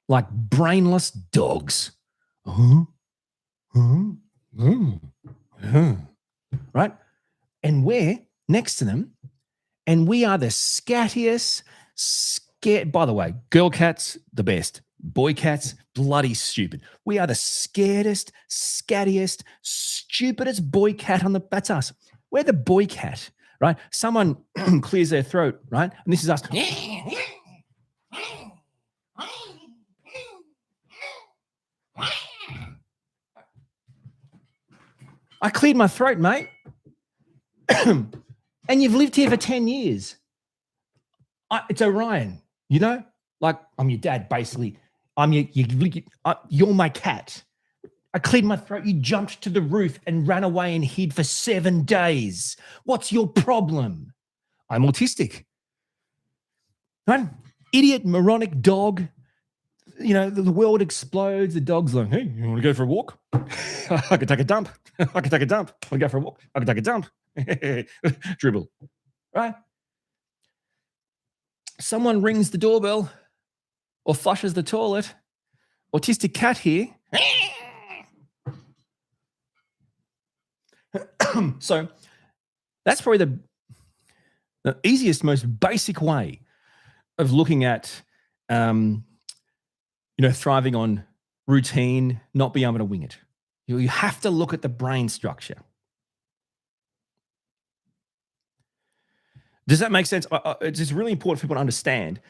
Like brainless dogs. Right? And we're next to them, and we are the scattiest, by the way, girl cats, the best. Boy cats, bloody stupid. We are the scaredest, scattiest, stupidest boy cat that's us. We're the boy cat, right? Someone clears their throat, right? And this is us. I cleared my throat, mate. And you've lived here for 10 years. It's Orion, Like, I'm your dad, basically. You're my cat. I cleared my throat. You jumped to the roof and ran away and hid for 7 days. What's your problem? I'm autistic. Right? Idiot, moronic dog. The world explodes. The dog's like, hey, you want to go for a walk? I can take a dump. I can take a dump. I can go for a walk. I can take a dump. Dribble. Right? Someone rings the doorbell or flushes the toilet. Autistic cat here. So that's probably the easiest, most basic way of looking at, thriving on routine, not being able to wing it. You have to look at the brain structure. Does that make sense? It's just really important for people to understand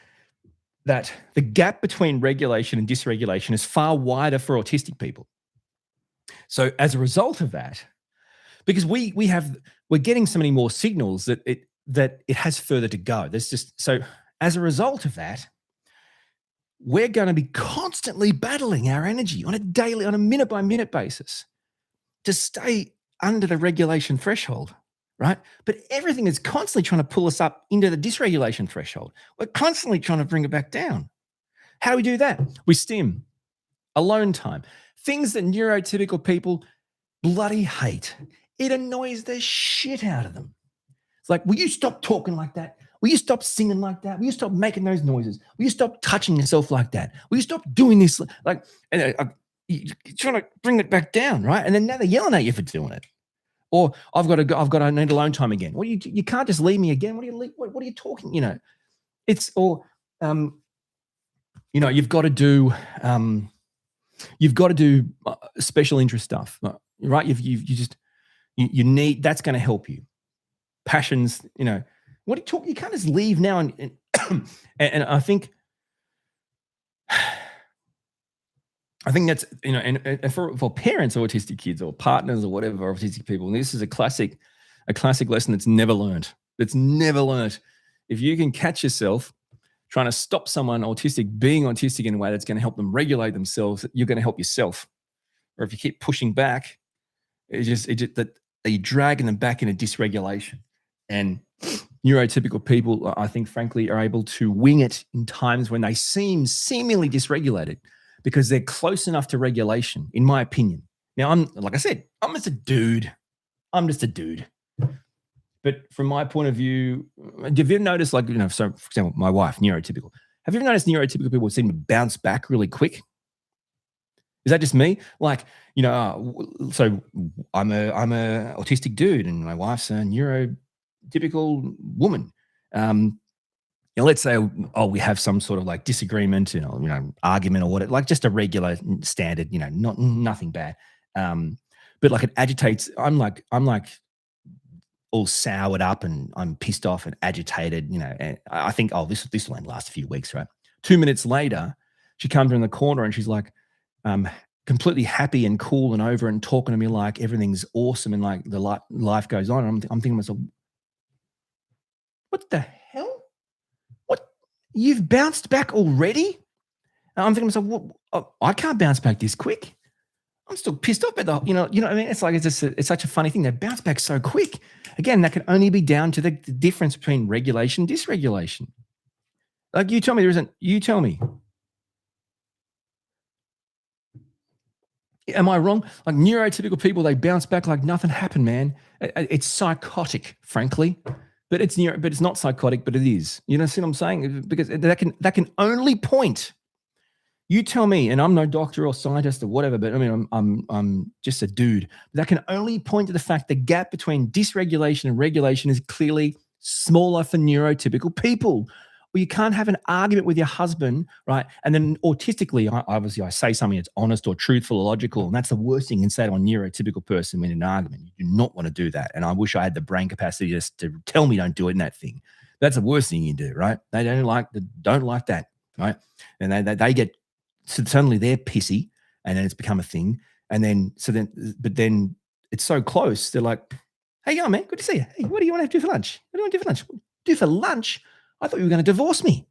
that the gap between regulation and dysregulation is far wider for autistic people. So as a result of that, because we're getting so many more signals that it has further to go. So as a result of that, we're going to be constantly battling our energy on a minute by minute basis to stay under the regulation threshold, right? But everything is constantly trying to pull us up into the dysregulation threshold. We're constantly trying to bring it back down. How do we do that? We stim, alone time, things that neurotypical people bloody hate. It annoys the shit out of them. It's like, will you stop talking like that? Will you stop singing like that? Will you stop making those noises? Will you stop touching yourself like that? Will you stop doing this? Like, and you're trying to bring it back down, right? And then now they're yelling at you for doing it. Or I've got to go. I need alone time again. What you can't just leave me again. What are you talking? It's or you've got to do special interest stuff, right? You need that's going to help you. Passions, what are you talking? You can't just leave now and I think that's and for parents of autistic kids or partners or whatever of autistic people, and this is a classic lesson that's never learned. If you can catch yourself trying to stop someone autistic being autistic in a way that's going to help them regulate themselves, you're going to help yourself. Or if you keep pushing back, it's just that you're dragging them back into dysregulation. And neurotypical people, I think, frankly, are able to wing it in times when they seem seemingly dysregulated because they're close enough to regulation, in my opinion. Now, like I said, I'm just a dude. But from my point of view, have you ever noticed, so for example, my wife, neurotypical. Have you ever noticed neurotypical people seem to bounce back really quick? Is that just me? Like, so I'm a autistic dude, and my wife's a neurotypical woman. Let's say, we have some sort of like disagreement, argument or whatever, like just a regular standard, nothing bad. But like it agitates. I'm like all soured up and I'm pissed off and agitated, and I think, this will only last a few weeks, right? 2 minutes later, she comes around the corner and she's like, completely happy and cool and over and talking to me like everything's awesome and like the life goes on. And I'm thinking to myself, what the hell? What? You've bounced back already? And I'm thinking to myself, I can't bounce back this quick. I'm still pissed off at what I mean? It's like, it's such a funny thing. They bounce back so quick. Again, that can only be down to the difference between regulation and dysregulation. Like you tell me. Am I wrong? Like neurotypical people, they bounce back like nothing happened, man. It's psychotic, frankly. But it's not psychotic, but it is. You know, see what I'm saying? Because that can only point. You tell me, and I'm no doctor or scientist or whatever, but I mean, I'm just a dude. That can only point to the fact the gap between dysregulation and regulation is clearly smaller for neurotypical people. Well, you can't have an argument with your husband, right? And then autistically, I say something that's honest or truthful or logical, and that's the worst thing you can say to a neurotypical person in an argument. You do not want to do that. And I wish I had the brain capacity just to tell me don't do it in that thing. That's the worst thing you do, right? They don't like that, right? And they get suddenly they're pissy, and then it's become a thing. And then but then it's so close. They're like, "Hey, yo, man, good to see you. Hey, what do you want to do for lunch? What do you want to do for lunch? Do for lunch? I thought you were going to divorce me.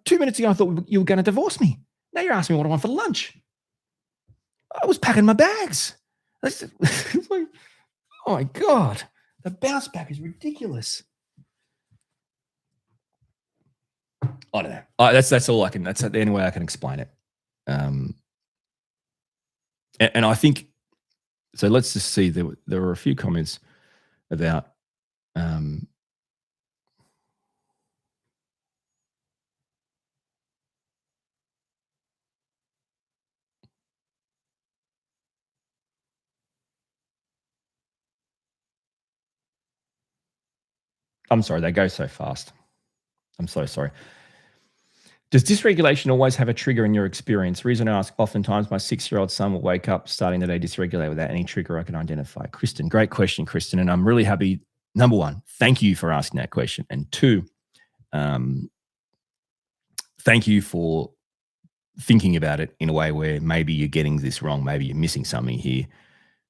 2 minutes ago, I thought you were going to divorce me. Now you're asking me what I want for lunch. I was packing my bags." It's like, oh my God, the bounce back is ridiculous. I don't know. That's all I can. That's the only way I can explain it. And I think so. Let's just see. There were a few comments about. I'm sorry, they go so fast. I'm so sorry. Does dysregulation always have a trigger in your experience? Reason I ask, oftentimes my 6-year-old son will wake up starting the day dysregulated without any trigger I can identify. Kristen, great question, Kristen. And I'm really happy. Number one, thank you for asking that question. And two, thank you for thinking about it in a way where maybe you're getting this wrong. Maybe you're missing something here.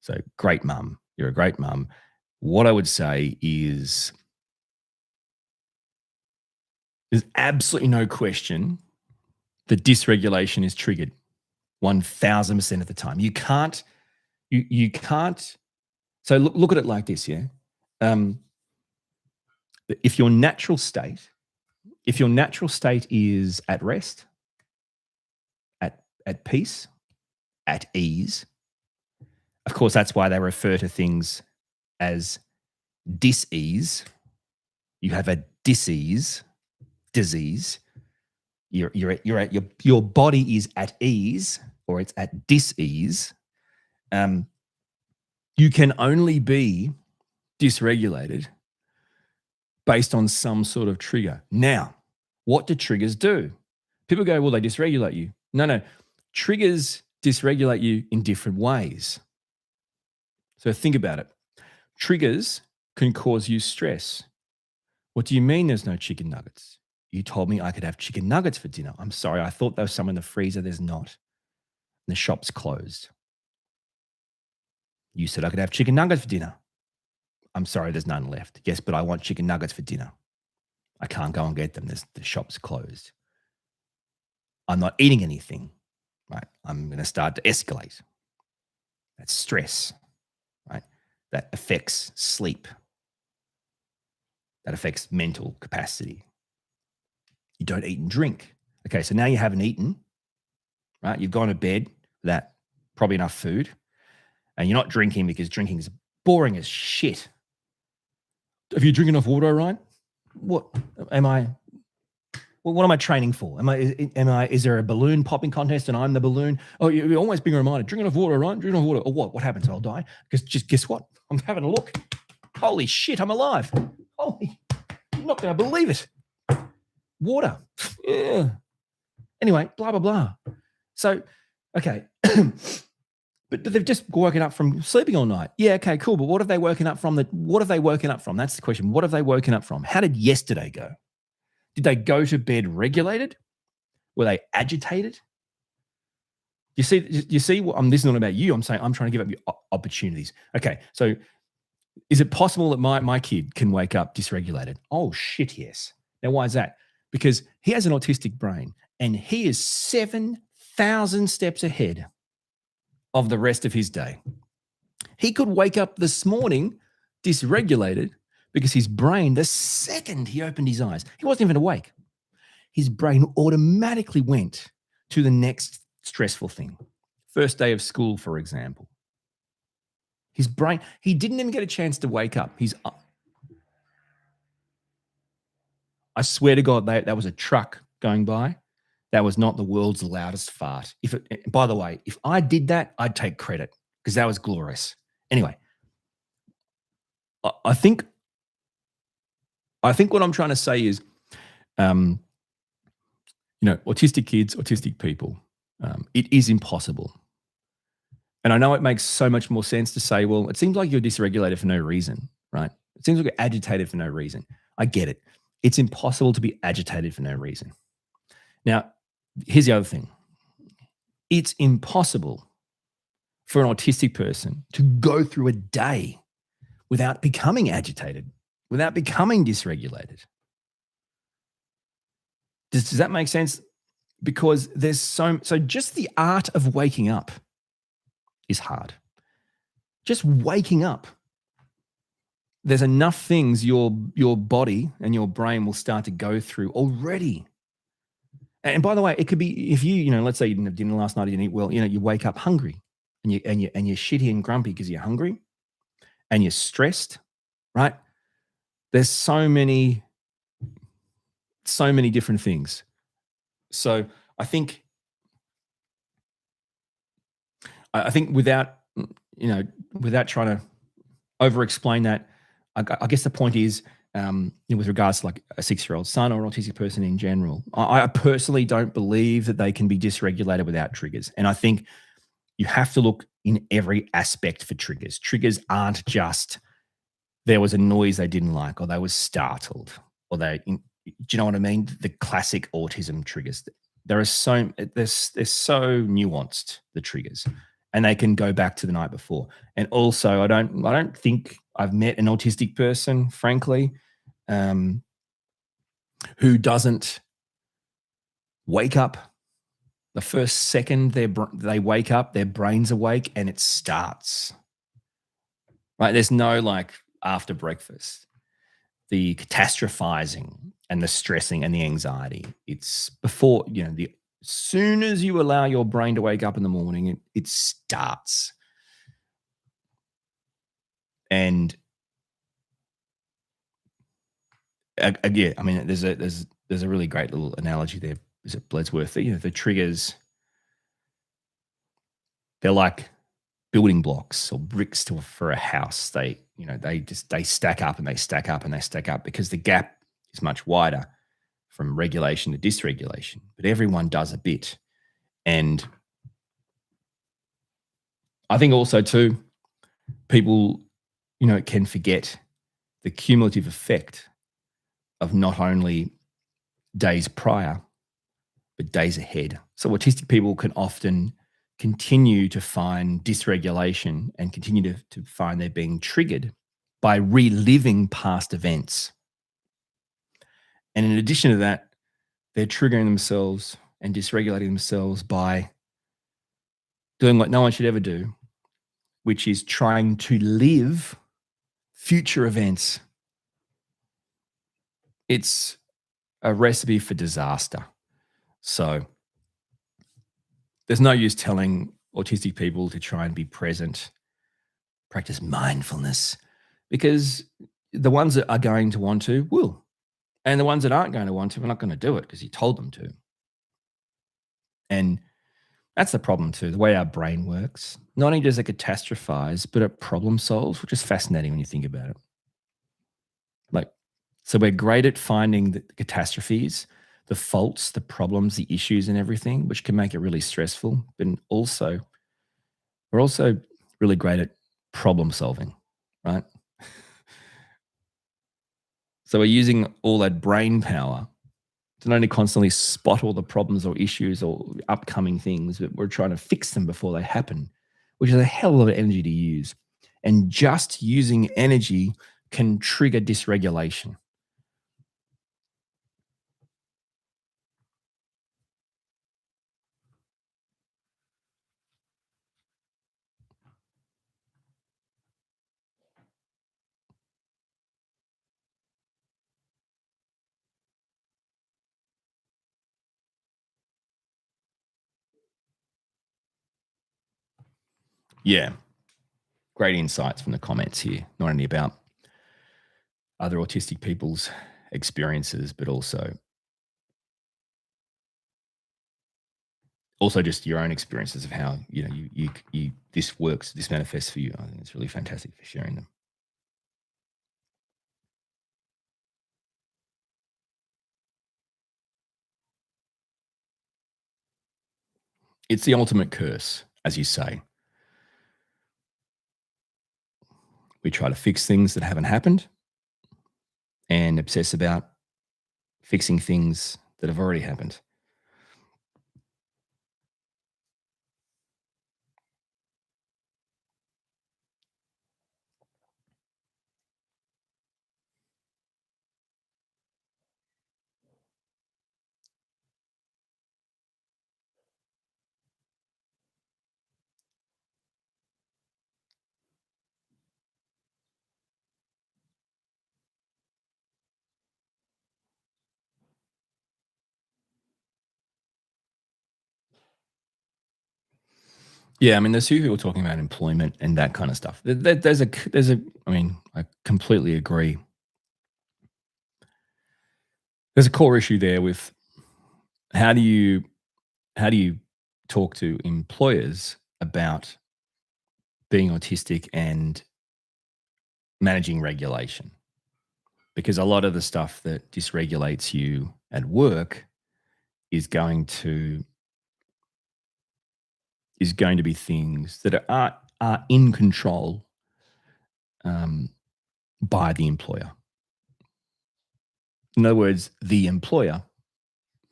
So great mum. You're a great mum. What I would say is there's absolutely no question that dysregulation is triggered 1000% of the time. You can't. So look at it like this, yeah. If your natural state is at rest, at peace, at ease, Of course, that's why they refer to things as dis-ease. You have a disease. Your body is at ease, or it's at dis-ease. You can only be dysregulated based on some sort of trigger. Now, what do triggers do? People go, well, they dysregulate you. No. Triggers dysregulate you in different ways. So think about it. Triggers can cause you stress. What do you mean there's no chicken nuggets? You told me I could have chicken nuggets for dinner. I'm sorry, I thought there was some in the freezer. There's not. The shop's closed. You said I could have chicken nuggets for dinner. I'm sorry, there's none left. Yes, but I want chicken nuggets for dinner. I can't go and get them. The shop's closed. I'm not eating anything, right? I'm going to start to escalate. That's stress, right? That affects sleep. That affects mental capacity. You don't eat and drink. Okay, so now you haven't eaten, right? You've gone to bed without probably enough food, and you're not drinking because drinking is boring as shit. Have you drinking enough water, Orion? What am I? Well, what am I training for? Is there a balloon popping contest and I'm the balloon? Oh, you're always being reminded, drink enough water, Orion, drink enough water. Or what? What happens? I'll die? Because just guess what? I'm having a look. Holy shit, I'm alive. Holy, you're not going to believe it. Water. Yeah. Anyway, blah, blah, blah. So, okay. But they've just woken up from sleeping all night. Yeah, okay, cool. But what have they woken up from? What have they woken up from? That's the question. What have they woken up from? How did yesterday go? Did they go to bed regulated? Were they agitated? You see, this is not about you. I'm saying I'm trying to give up you opportunities. Okay, so is it possible that my kid can wake up dysregulated? Oh, shit, yes. Now, why is that? Because he has an autistic brain and he is 7,000 steps ahead of the rest of his day. He could wake up this morning dysregulated because his brain, the second he opened his eyes, he wasn't even awake. His brain automatically went to the next stressful thing. First day of school, for example. His brain, he didn't even get a chance to wake up. I swear to God, that was a truck going by. That was not the world's loudest fart. By the way, if I did that, I'd take credit because that was glorious. Anyway, I think what I'm trying to say is, autistic kids, autistic people, it is impossible. And I know it makes so much more sense to say, well, it seems like you're dysregulated for no reason, right? It seems like you're agitated for no reason. I get it. It's impossible to be agitated for no reason. Now, here's the other thing. It's impossible for an autistic person to go through a day without becoming agitated, without becoming dysregulated. Does that make sense? Because there's so just the art of waking up is hard. Just waking up. There's enough things your body and your brain will start to go through already. And by the way, it could be if let's say you didn't have dinner last night, you didn't eat well, you wake up hungry and you're shitty and grumpy because you're hungry and you're stressed, right? There's so many different things. So I think without trying to over-explain that, I guess the point is, with regards to like a 6-year-old son or an autistic person in general, I personally don't believe that they can be dysregulated without triggers. And I think you have to look in every aspect for triggers. Triggers aren't just there was a noise they didn't like, or they were startled, or do you know what I mean? The classic autism triggers. They're so nuanced, the triggers, and they can go back to the night before. And also, I don't think I've met an autistic person, frankly, who doesn't wake up the first second they wake up, their brain's awake, and it starts. Right? There's no like after breakfast. The catastrophizing and the stressing and the anxiety. It's before, as soon as you allow your brain to wake up in the morning, it starts. And yeah, I mean, there's a really great little analogy there. Is it Bloodsworth? You know, the triggers, they're like building blocks or bricks for a house. They stack up and they stack up and they stack up because the gap is much wider from regulation to dysregulation. But everyone does a bit. And I think also too, people, can forget the cumulative effect of not only days prior, but days ahead. So autistic people can often continue to find dysregulation and continue to find they're being triggered by reliving past events. And in addition to that, they're triggering themselves and dysregulating themselves by doing what no one should ever do, which is trying to live future events. It's a recipe for disaster. So there's no use telling autistic people to try and be present, practice mindfulness, because the ones that are going to want to will. And the ones that aren't going to want to are not going to do it because you told them to. And that's the problem too, the way our brain works. Not only does it catastrophize, but it problem solves, which is fascinating when you think about it. Like, so we're great at finding the catastrophes, the faults, the problems, the issues, and everything, which can make it really stressful. But we're also really great at problem solving, right? So we're using all that brain power to not only constantly spot all the problems or issues or upcoming things, but we're trying to fix them before they happen, which is a hell of a lot of energy to use. And just using energy can trigger dysregulation. Yeah. Great insights from the comments here, not only about other autistic people's experiences, but also just your own experiences of how you this works, this manifests for you. I think it's really fantastic for sharing them. It's the ultimate curse, as you say. We try to fix things that haven't happened and obsess about fixing things that have already happened. Yeah, I mean, there's few people talking about employment and that kind of stuff. I mean, I completely agree. There's a core issue there with how do you how do you talk to employers about being autistic and managing regulation? Because a lot of the stuff that dysregulates you at work is going to be things that are in control um, by the employer. In other words, the employer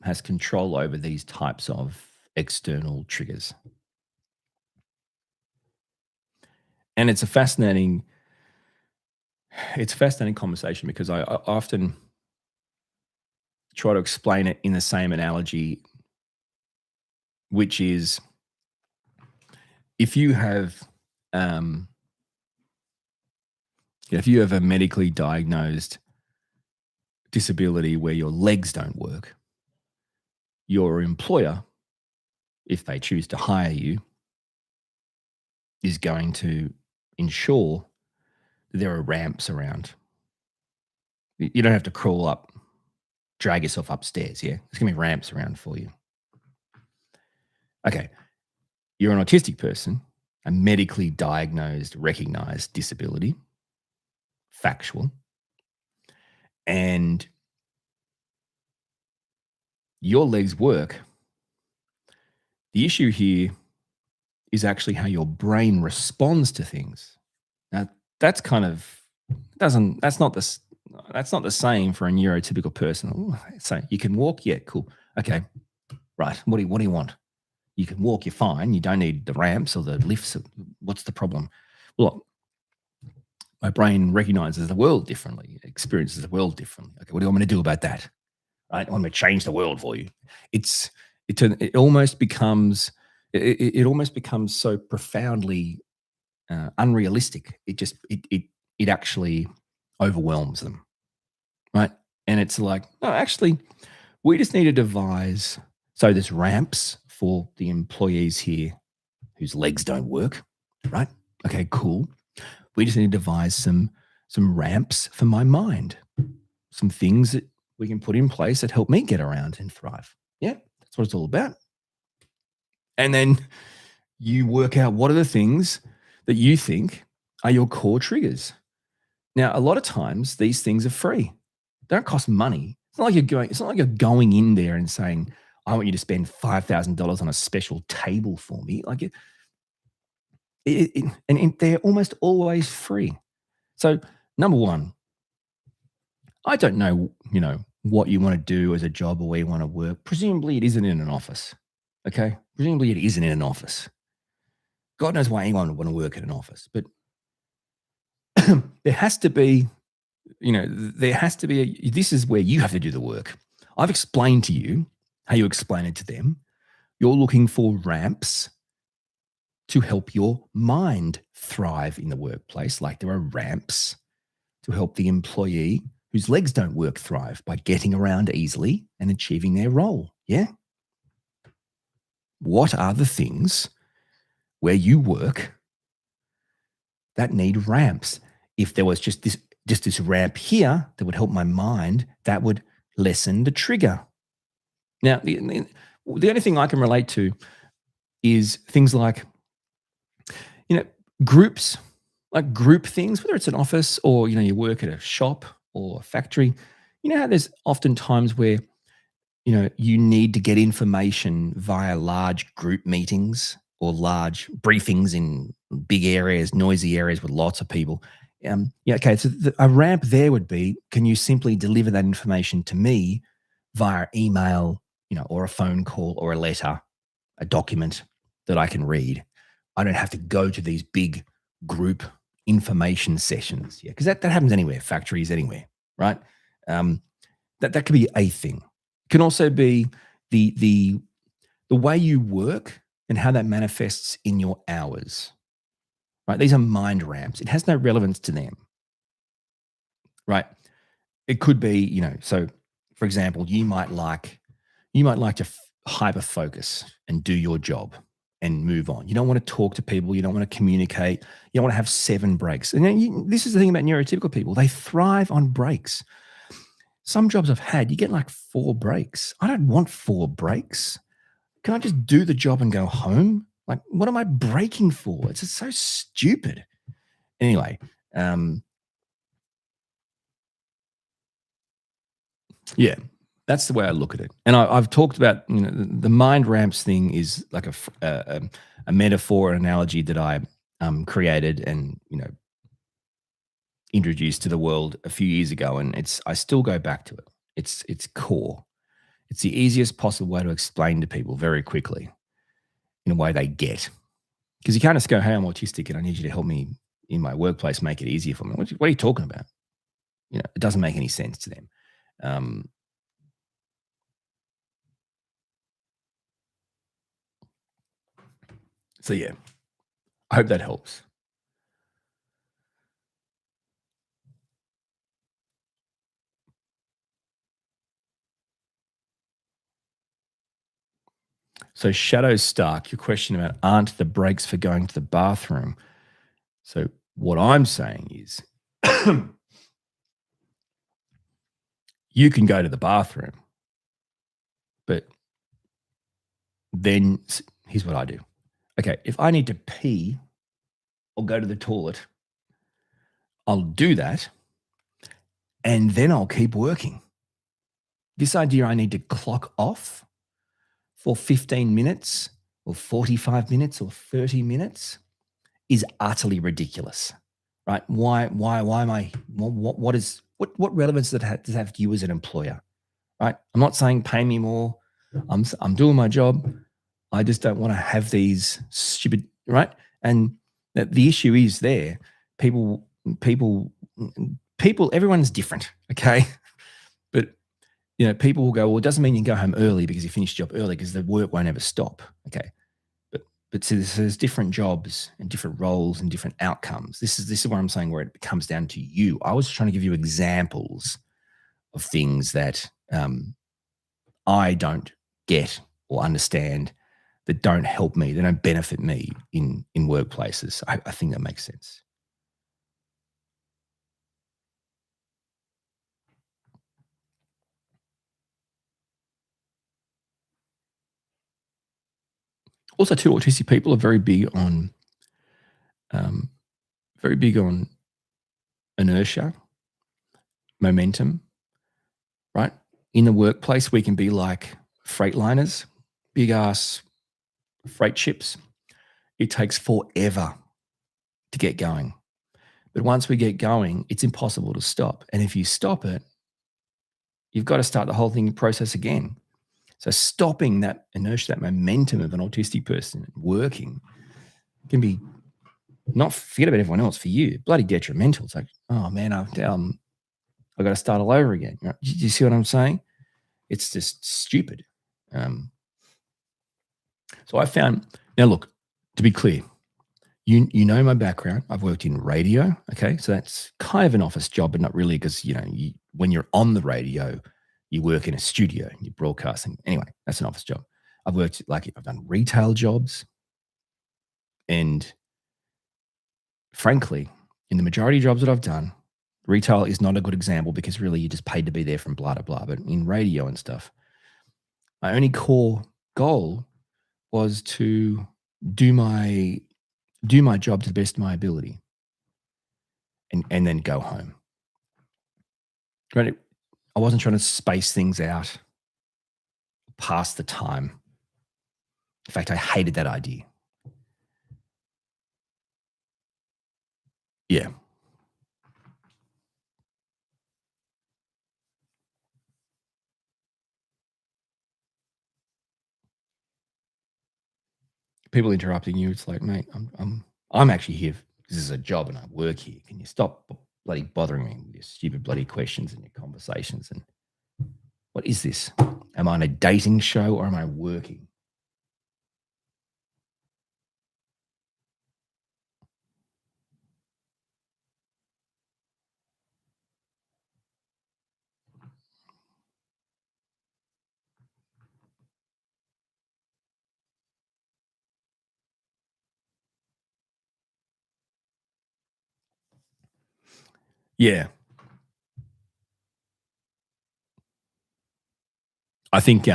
has control over these types of external triggers. And it's a fascinating conversation because I often try to explain it in the same analogy, which is if you have um, if you have a medically diagnosed disability where your legs don't work, your employer, if they choose to hire you, is going to ensure there are ramps around. You don't have to crawl up, drag yourself upstairs. Yeah, there's gonna be ramps around for you. Okay, you're an autistic person, a medically diagnosed, recognized disability, factual, and your legs work. The issue here is actually how your brain responds to things. Now, that's kind of doesn't that's not the same for a neurotypical person. Ooh, so you can walk, yeah, cool. Okay, right. What do you want? You can walk, you're fine. You don't need the ramps or the lifts. What's the problem? Well, my brain recognizes the world differently, experiences the world differently. Okay, what do you want me to do about that? Right? I want me to change the world for you. It's it almost becomes it almost becomes so profoundly unrealistic. It actually overwhelms them, right? And it's like, no, actually, we just need to devise. So there's ramps for the employees here whose legs don't work, right? Okay, cool. We just need to devise some ramps for my mind, some things that we can put in place that help me get around and thrive. Yeah, that's what it's all about. And then you work out what are the things that you think are your core triggers. Now, a lot of times these things are free. They don't cost money. It's not like you're going in there and saying, I want you to spend $5,000 on a special table for me. Like and they're almost always free. So, number one, I don't know, what you want to do as a job or where you want to work. Presumably, it isn't in an office. Okay, presumably it isn't in an office. God knows why anyone would want to work in an office, but there has to be, this is where you have to do the work. I've explained to you how you explain it to them. You're looking for ramps to help your mind thrive in the workplace, like there are ramps to help the employee whose legs don't work thrive by getting around easily and achieving their role. Yeah. What are the things where you work that need ramps? If there was just this ramp here that would help my mind, that would lessen the trigger. Now, the only thing I can relate to is things like, groups, like group things, whether it's an office or, you work at a shop or a factory. You know how there's often times where, you need to get information via large group meetings or large briefings in big areas, noisy areas with lots of people. Okay. So a ramp there would be, can you simply deliver that information to me via email, or a phone call or a letter, a document that I can read? I don't have to go to these big group information sessions. Yeah, because that happens anywhere, factories, anywhere, right? That could be a thing. It can also be the way you work and how that manifests in your hours. Right? These are mind ramps. It has no relevance to them. Right? It could be, so for example, you might like to hyper focus and do your job and move on. You don't want to talk to people. You don't want to communicate. You don't want to have 7 breaks. And then this is the thing about neurotypical people. They thrive on breaks. Some jobs I've had, you get like 4 breaks. I don't want 4 breaks. Can I just do the job and go home? Like, what am I breaking for? It's just so stupid. Anyway, yeah, that's the way I look at it. And I've talked about, the mind ramps thing is like a metaphor, an analogy that I created and, introduced to the world a few years ago. And I still go back to it. It's core. It's the easiest possible way to explain to people very quickly in a way they get. Because you can't just go, hey, I'm autistic and I need you to help me in my workplace, make it easier for me. What are you talking about? It doesn't make any sense to them. So yeah, I hope that helps. So Shadow Stark, your question about aren't the breaks for going to the bathroom. So what I'm saying is You can go to the bathroom, but then here's what I do. Okay, if I need to pee or go to the toilet, I'll do that and then I'll keep working. This idea I need to clock off for 15 minutes or 45 minutes or 30 minutes is utterly ridiculous, right? Why am I, what relevance does that have to you as an employer, right? I'm not saying pay me more. I'm doing my job. I just don't want to have these stupid, right? And the issue is there. People, people, people. Everyone's different, okay? But people will go, well, it doesn't mean you can go home early because you finish your job early because the work won't ever stop, okay? But so there's different jobs and different roles and different outcomes. This is what I'm saying, where it comes down to you. I was trying to give you examples of things that I don't get or understand, that don't help me, that don't benefit me in workplaces. I think that makes sense. Also, too, autistic people are um, very big on inertia, momentum, right? In the workplace, we can be like freight liners, big ass freight ships. It takes forever to get going. But once we get going, it's impossible to stop. And if you stop it, you've got to start the whole thing process again. So stopping that inertia, that momentum of an autistic person working can be, not forget about everyone else, for you, bloody detrimental. It's like, oh man, I've got to start all over again. Do you see what I'm saying? It's just stupid. So I found, now look, to be clear, you know my background. I've worked in radio. Okay, so that's kind of an office job, but not really, because when you're on the radio, you work in a studio, you're broadcasting. Anyway, that's an office job. I've done retail jobs, and frankly, in the majority of jobs that I've done, retail is not a good example because really you're just paid to be there from blah, blah, blah. But in radio and stuff, my only core goal was to do my job to the best of my ability, and then go home. Right? I wasn't trying to space things out past the time. In fact, I hated that idea. Yeah. People interrupting you, it's like, mate, I'm actually here. This is a job and I work here. Can you stop bloody bothering me with your stupid bloody questions and your conversations? And what is this? Am I on a dating show or am I working? Yeah. I think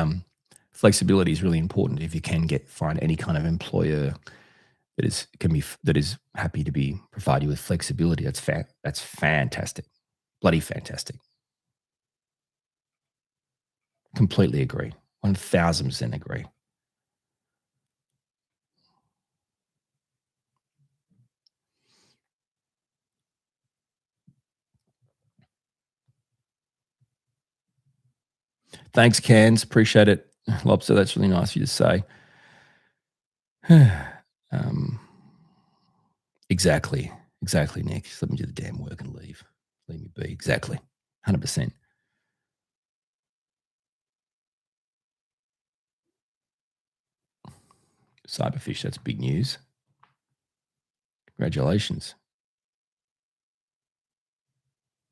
flexibility is really important if you can find any kind of employer that is happy to provide you with flexibility. That's fantastic. Bloody fantastic. Completely agree. 1000% agree. Thanks, Cans. Appreciate it. Lobster, that's really nice of you to say. um, exactly. Exactly, Nick. Just let me do the damn work and leave. Leave me be. Exactly. 100%. Cyberfish, that's big news. Congratulations.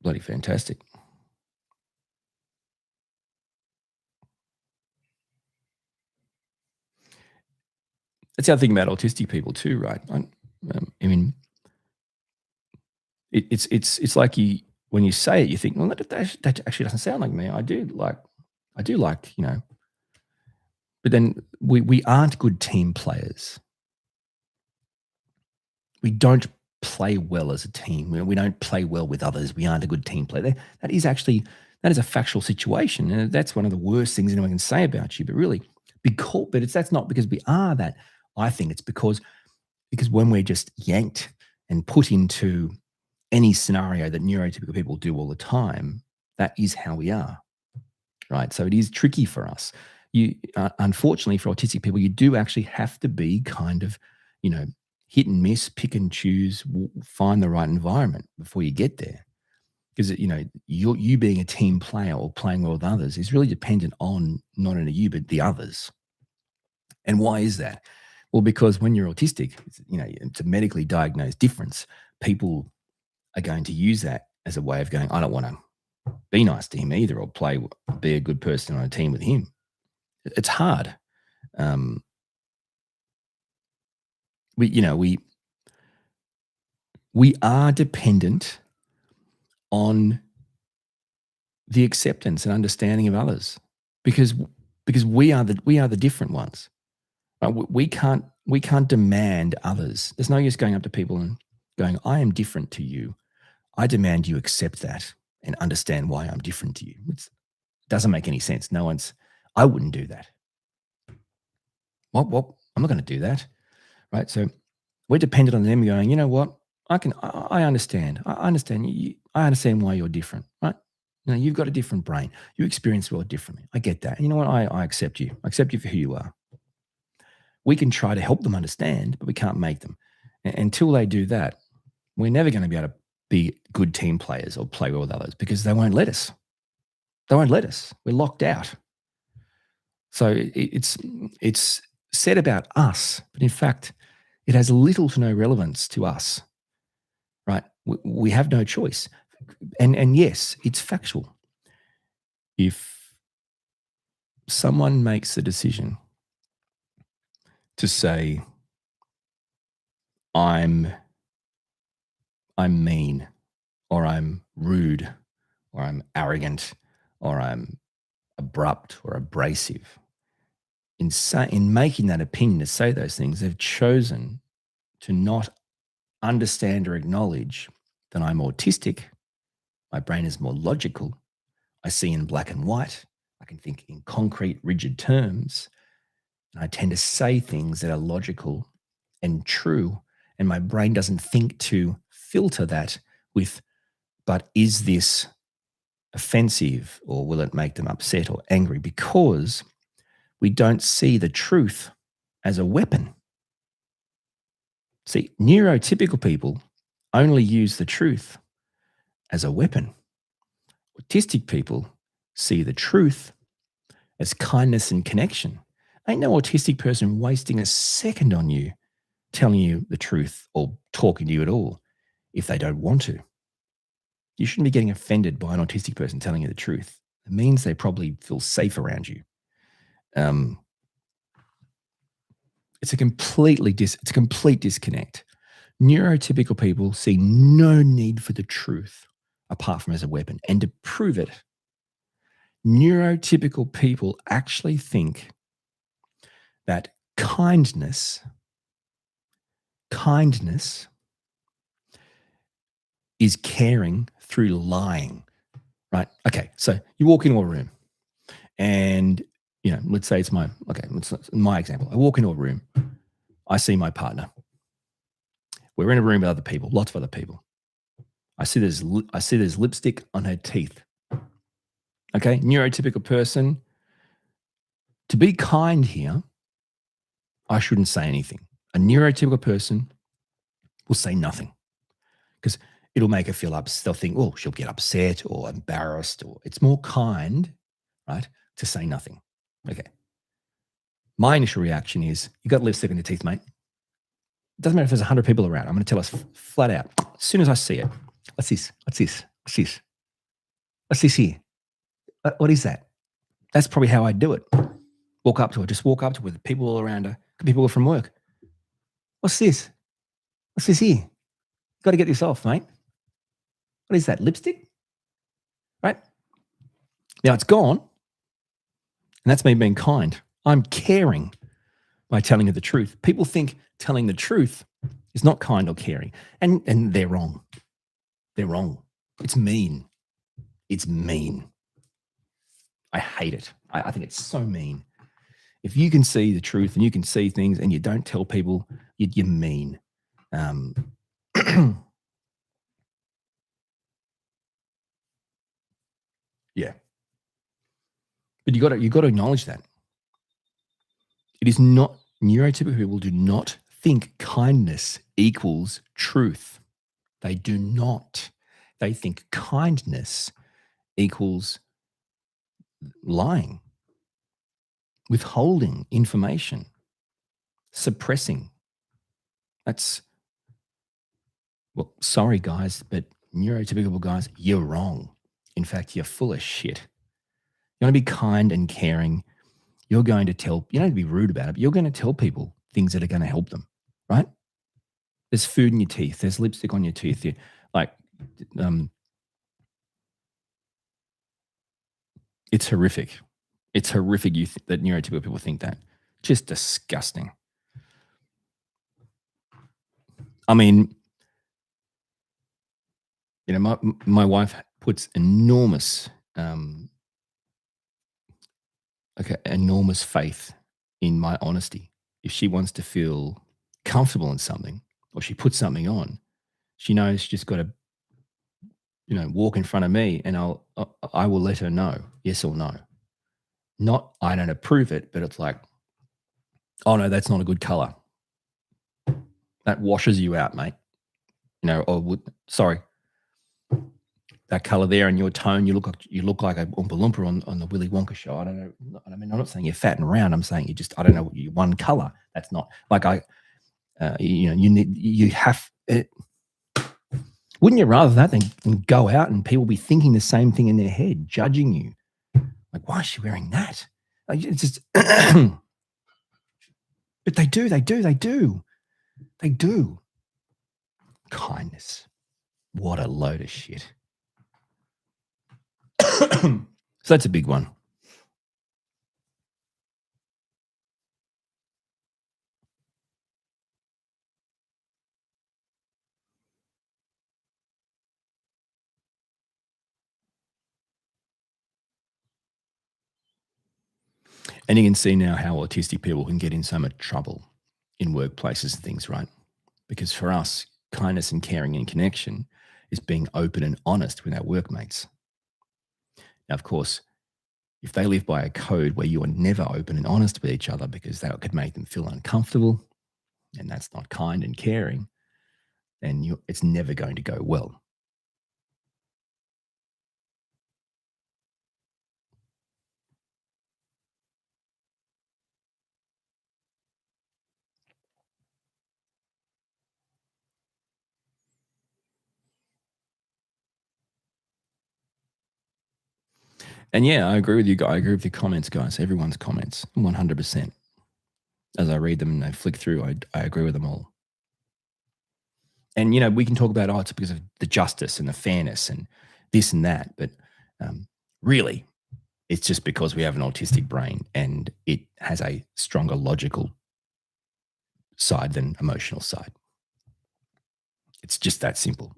Bloody fantastic. That's the other thing about autistic people too, right? I mean, It's like when you say it, you think, well, that actually doesn't sound like me. I do like, but then we aren't good team players. We don't play well as a team. We don't play well with others. We aren't a good team player. That is a factual situation, and that's one of the worst things anyone can say about you. But really, that's not because we are that. I think it's because when we're just yanked and put into any scenario that neurotypical people do all the time, that is how we are, right? So it is tricky for us. Unfortunately for autistic people, you do actually have to be kind of, hit and miss, pick and choose, find the right environment before you get there. Because you being a team player or playing well with others is really dependent on not only you but the others. And why is that? Well, because when you're autistic, it's a medically diagnosed difference. People are going to use that as a way of going, I don't want to be nice to him either, or be a good person on a team with him. It's hard. We are dependent on the acceptance and understanding of others because we are the different ones. Right? We can't demand others. There's no use going up to people and going, I am different to you. I demand you accept that and understand why I'm different to you. It doesn't make any sense. I wouldn't do that. What? I'm not going to do that. Right? So we're dependent on them going, you know what? I understand. I understand you. I understand why you're different, right? You've got a different brain. You experience the world differently. I get that. And you know what? I accept you. I accept you for who you are. We can try to help them understand, but we can't make them. Until they do that, we're never going to be able to be good team players or play well with others because they won't let us. They won't let us. We're locked out. So it's said about us, but in fact, it has little to no relevance to us, right? We have no choice. And yes, it's factual. If someone makes the decision to say, I'm mean, or I'm rude, or I'm arrogant, or I'm abrupt or abrasive, in making that opinion to say those things, they've chosen to not understand or acknowledge that I'm autistic. My brain is more logical. I see in black and white. I can think in concrete, rigid terms. And I tend to say things that are logical and true. And my brain doesn't think to filter that with, but is this offensive or will it make them upset or angry? Because we don't see the truth as a weapon. See, neurotypical people only use the truth as a weapon. Autistic people see the truth as kindness and connection. Ain't no autistic person wasting a second on you, telling you the truth or talking to you at all if they don't want to. You shouldn't be getting offended by an autistic person telling you the truth. It means they probably feel safe around you. It's a complete disconnect. Neurotypical people see no need for the truth apart from as a weapon. And to prove it, neurotypical people actually think that kindness is caring through lying, right? Okay, so you walk into a room and, let's say it's my example. I walk into a room, I see my partner. We're in a room with other people, lots of other people. I see there's lipstick on her teeth. Okay, neurotypical person. To be kind here, I shouldn't say anything. A neurotypical person will say nothing because it'll make her feel upset. They'll think, oh, she'll get upset or embarrassed, or it's more kind, right, to say nothing. Okay. My initial reaction is, you got lipstick on your teeth, mate. It doesn't matter if there's 100 people around. I'm going to tell us flat out. As soon as I see it, what's this? What's this? What's this? What's this here? What is that? That's probably how I'd do it. Walk up to her with people all around her. People from work. What's this? What's this here? You got to get this off, mate. What is that, lipstick? Right? Now it's gone, and that's me being kind. I'm caring by telling her the truth. People think telling the truth is not kind or caring, and they're wrong. They're wrong. It's mean. It's mean. I hate it. I think it's so mean. If you can see the truth and you can see things and you don't tell people, you're mean. Yeah, but you got to acknowledge that it is not, neurotypical people do not think kindness equals truth. They do not. They think kindness equals lying, withholding information, suppressing. That's, well, sorry guys, but neurotypical guys, you're wrong. In fact, you're full of shit. You want to be kind and caring. You're going to tell, you don't have to be rude about it, but you're going to tell people things that are going to help them, right? There's food in your teeth. There's lipstick on your teeth. Like, it's horrific. It's horrific that neurotypical people think that. Just disgusting. I mean, you know, my wife puts enormous enormous faith in my honesty. If she wants to feel comfortable in something or she puts something on, she knows she's just got to, walk in front of me and I will let her know, yes or no. Not, I don't approve it, but it's like, oh no, that's not a good color. That washes you out, mate. Sorry, that color there and your tone, you look like a Oompa Loompa on the Willy Wonka show. I don't know. I mean, I'm not saying you're fat and round. I'm saying I don't know, you one color. That's not like you have. Wouldn't you rather that than go out and people be thinking the same thing in their head, judging you? Like, why is she wearing that? Like, it's just, but they do. Kindness. What a load of shit. So that's a big one. And you can see now how autistic people can get in so much trouble in workplaces and things, right? Because for us, kindness and caring and connection is being open and honest with our workmates. Now, of course, if they live by a code where you are never open and honest with each other because that could make them feel uncomfortable, and that's not kind and caring, then it's never going to go well. And yeah, I agree with you. I agree with your comments, guys. Everyone's comments, 100%. As I read them and I flick through, I agree with them all. And we can talk about, it's because of the justice and the fairness and this and that, but really, it's just because we have an autistic brain and it has a stronger logical side than emotional side. It's just that simple.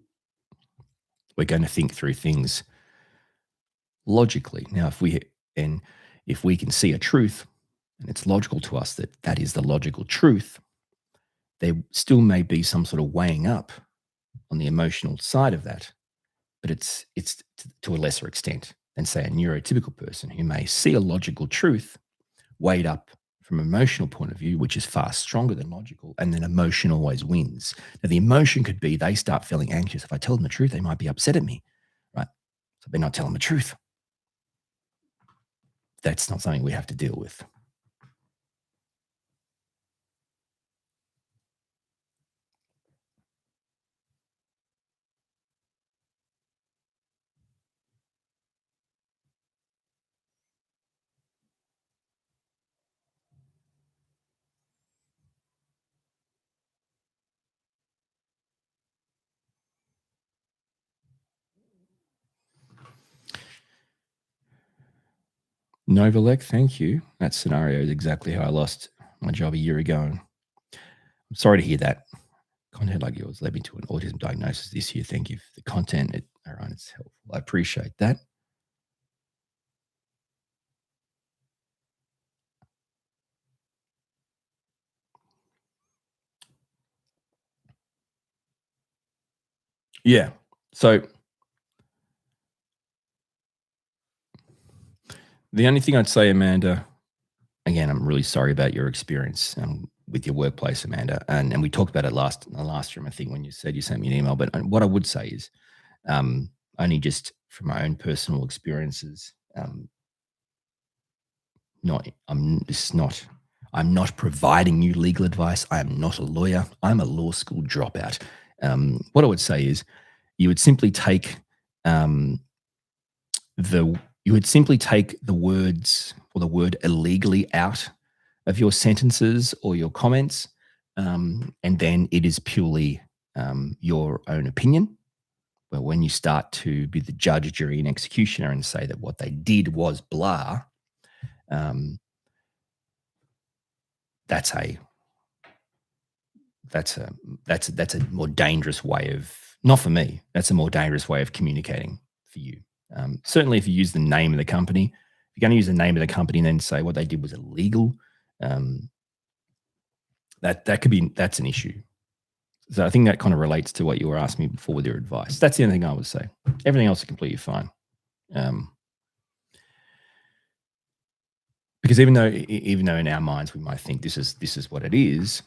We're going to think through things logically. Now, if we can see a truth and it's logical to us that that is the logical truth, there still may be some sort of weighing up on the emotional side of that, but it's to a lesser extent than, say, a neurotypical person who may see a logical truth weighed up from an emotional point of view, which is far stronger than logical, and then emotion always wins. Now, the emotion could be they start feeling anxious. If I tell them the truth, they might be upset at me, right? So they're not telling the truth. That's not something we have to deal with. Novalek, thank you. That scenario is exactly how I lost my job a year ago. And I'm sorry to hear that. Content like yours led me to an autism diagnosis this year. Thank you for the content. Orion, it's helpful. I appreciate that. Yeah. So the only thing I'd say, Amanda, again, I'm really sorry about your experience with your workplace, Amanda, and we talked about it in the last room. I think when you said you sent me an email, but what I would say is, only just from my own personal experiences, not I'm just not I'm not providing you legal advice. I am not a lawyer. I'm a law school dropout. What I would say is, you would simply take um, the you would simply take the words or the word illegally out of your sentences or your comments, and then it is purely your own opinion. But when you start to be the judge, jury, and executioner and say that what they did was blah, um, that's a that's a that's a more dangerous way of, not for me. That's a more dangerous way of communicating for you. Certainly, if you use the name of the company, if you're going to use the name of the company and then say what they did was illegal, um, that's an issue. So I think that kind of relates to what you were asking me before with your advice. That's the only thing I would say. Everything else is completely fine. Because even though in our minds we might think this is what it is,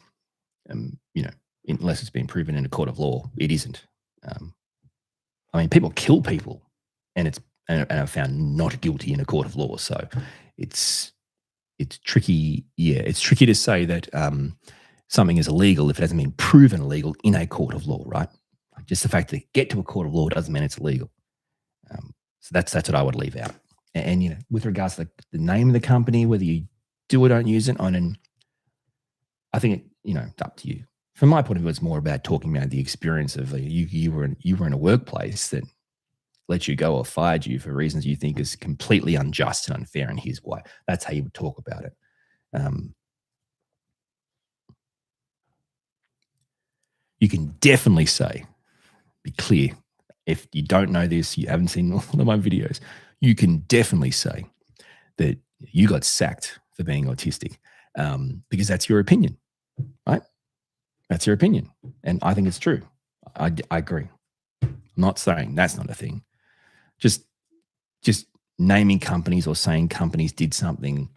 you know, unless it's been proven in a court of law, it isn't. I mean, people kill people, and are found not guilty in a court of law. So it's tricky. Yeah, it's tricky to say that something is illegal if it hasn't been proven illegal in a court of law, right? Just the fact that it get to a court of law doesn't mean it's illegal. So that's what I would leave out. And you know, with regards to the name of the company, whether you do or don't use it, I think it's up to you. From my point of view, it's more about talking about the experience of you were in a workplace that let you go or fired you for reasons you think is completely unjust and unfair, and here's why. That's how you would talk about it. You can definitely say, be clear, if you don't know this, you haven't seen all of my videos, you can definitely say that you got sacked for being autistic, because that's your opinion, right? That's your opinion. And I think it's true. I agree. I'm not saying that's not a thing. Just naming companies or saying companies did something,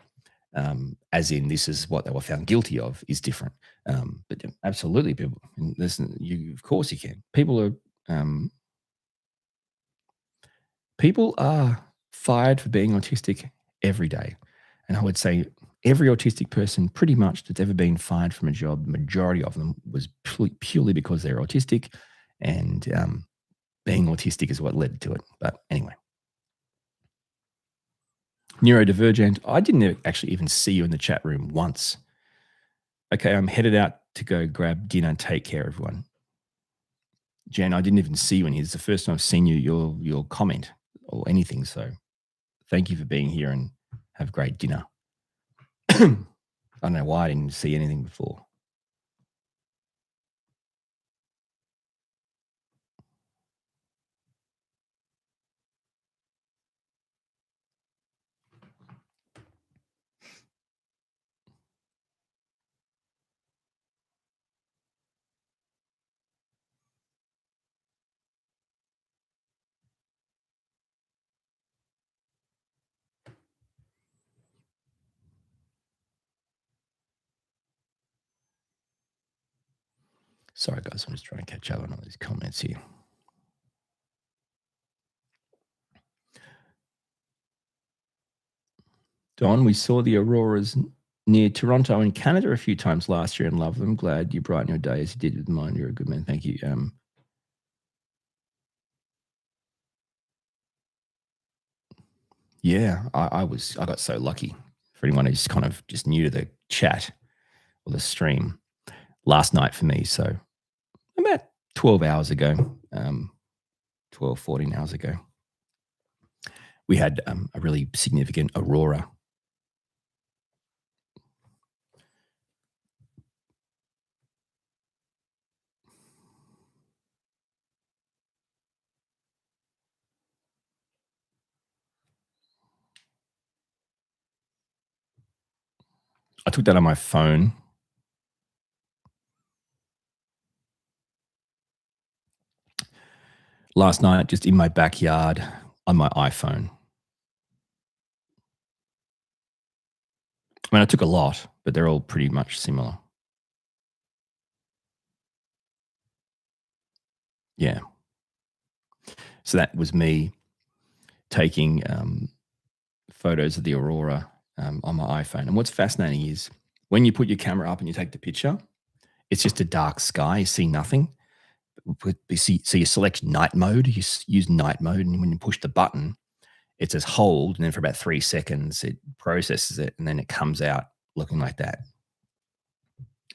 as in this is what they were found guilty of, is different. But absolutely, people listen. Of course, you can. People are fired for being autistic every day, and I would say every autistic person, pretty much, that's ever been fired from a job, the majority of them was purely because they're autistic, and being autistic is what led to it. But anyway. Neurodivergent, I didn't actually even see you in the chat room once. Okay, I'm headed out to go grab dinner. Take care, everyone. Jen, I didn't even see you in here. It's the first time I've seen your comment or anything. So thank you for being here, and have great dinner. I don't know why I didn't see anything before. Sorry, guys. I'm just trying to catch up on all these comments here. Don, we saw the auroras near Toronto in Canada a few times last year and loved them. Glad you brighten your day as you did with mine. You're a good man. Thank you. Yeah, I got so lucky. For anyone who's kind of just new to the chat or the stream, last night for me, so about 12 hours ago, 12, 14 hours ago, we had a really significant aurora I took that on my phone. Last night, just in my backyard on my iPhone. I mean, I took a lot, but they're all pretty much similar. Yeah. So that was me taking photos of the aurora on my iPhone. And what's fascinating is when you put your camera up and you take the picture, it's just a dark sky. You see nothing. So you select night mode. You use night mode, and when you push the button, it says hold, and then for about 3 seconds, it processes it, and then it comes out looking like that.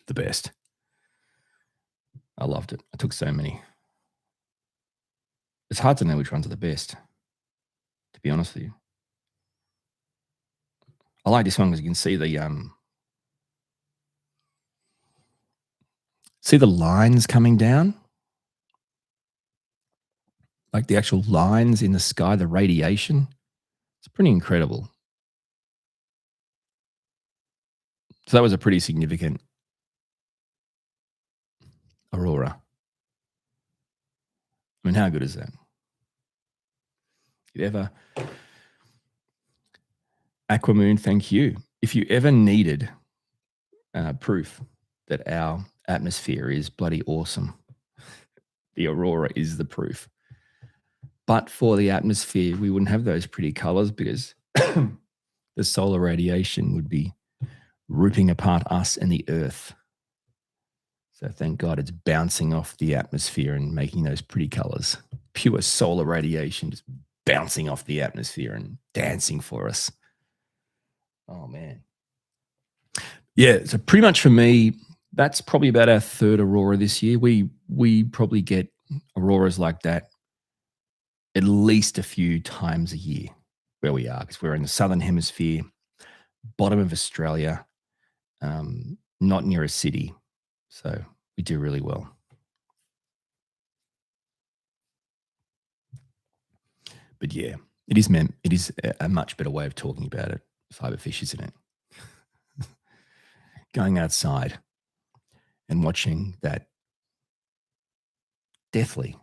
The best. I loved it. I took so many. It's hard to know which ones are the best, to be honest with you. I like this one because you can see the lines coming down, like the actual lines in the sky, the radiation. It's pretty incredible. So that was a pretty significant aurora. I mean, how good is that? If you ever, Aquamoon, thank you. If you ever needed proof that our atmosphere is bloody awesome, the aurora is the proof. But for the atmosphere, we wouldn't have those pretty colors because the solar radiation would be ripping apart us and the earth. So thank God it's bouncing off the atmosphere and making those pretty colors. Pure solar radiation just bouncing off the atmosphere and dancing for us. Oh, man. Yeah, so pretty much for me, that's probably about our third aurora this year. We probably get auroras like that at least a few times a year where we are, because we're in the southern hemisphere, bottom of Australia, not near a city. So we do really well. But yeah, it is a much better way of talking about it. Fiberfish, isn't it? Going outside and watching that deathly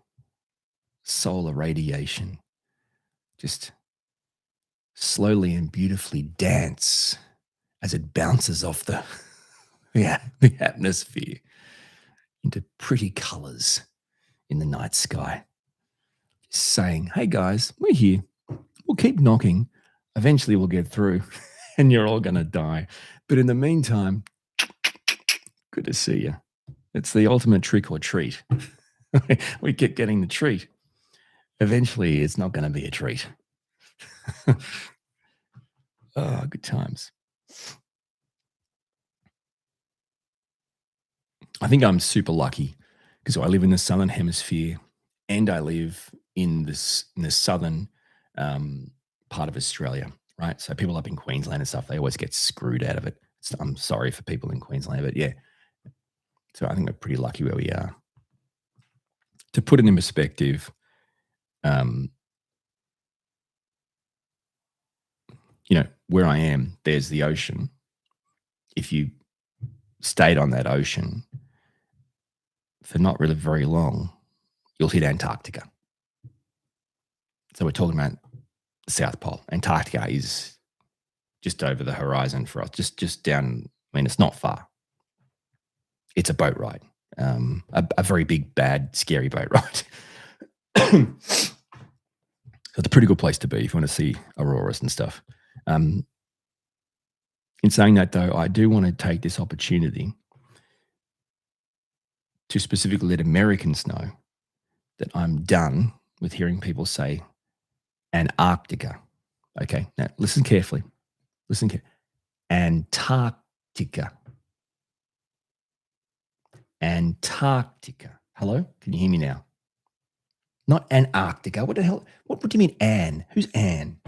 solar radiation just slowly and beautifully dance as it bounces off the the atmosphere into pretty colors in the night sky. Saying, hey guys, we're here. We'll keep knocking. Eventually we'll get through and you're all going to die. But in the meantime, good to see you. It's the ultimate trick or treat. We keep getting the treat. Eventually it's not going to be a treat. Oh, good times. I think I'm super lucky because I live in the southern hemisphere and I live in the southern part of Australia, right? So people up in Queensland and stuff, they always get screwed out of it. So I'm sorry for people in Queensland, but yeah. So I think we're pretty lucky where we are. To put it in perspective, where I am, there's the ocean. If you stayed on that ocean for not really very long, you'll hit Antarctica. So we're talking about the South Pole. Antarctica is just over the horizon for us, just down. I mean, it's not far. It's a boat ride, a very big, bad, scary boat ride. So it's a pretty good place to be if you want to see auroras and stuff. In saying that, though, I do want to take this opportunity to specifically let Americans know that I'm done with hearing people say Antarctica. Okay, now listen carefully. Listen carefully. Antarctica. Antarctica. Hello? Can you hear me now? Not Antarctica. What the hell? What do you mean Anne? Who's Anne?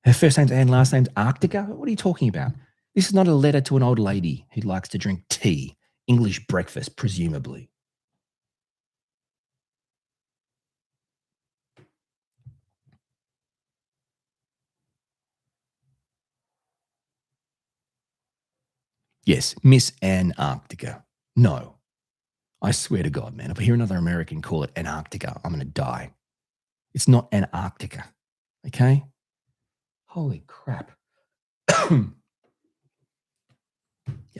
Her first name's Anne, last name's Arctica? What are you talking about? This is not a letter to an old lady who likes to drink tea, English breakfast, presumably. Yes, Miss Antarctica. No, I swear to God, man, if I hear another American call it Antarctica, I'm going to die. It's not Antarctica. Okay? Holy crap. I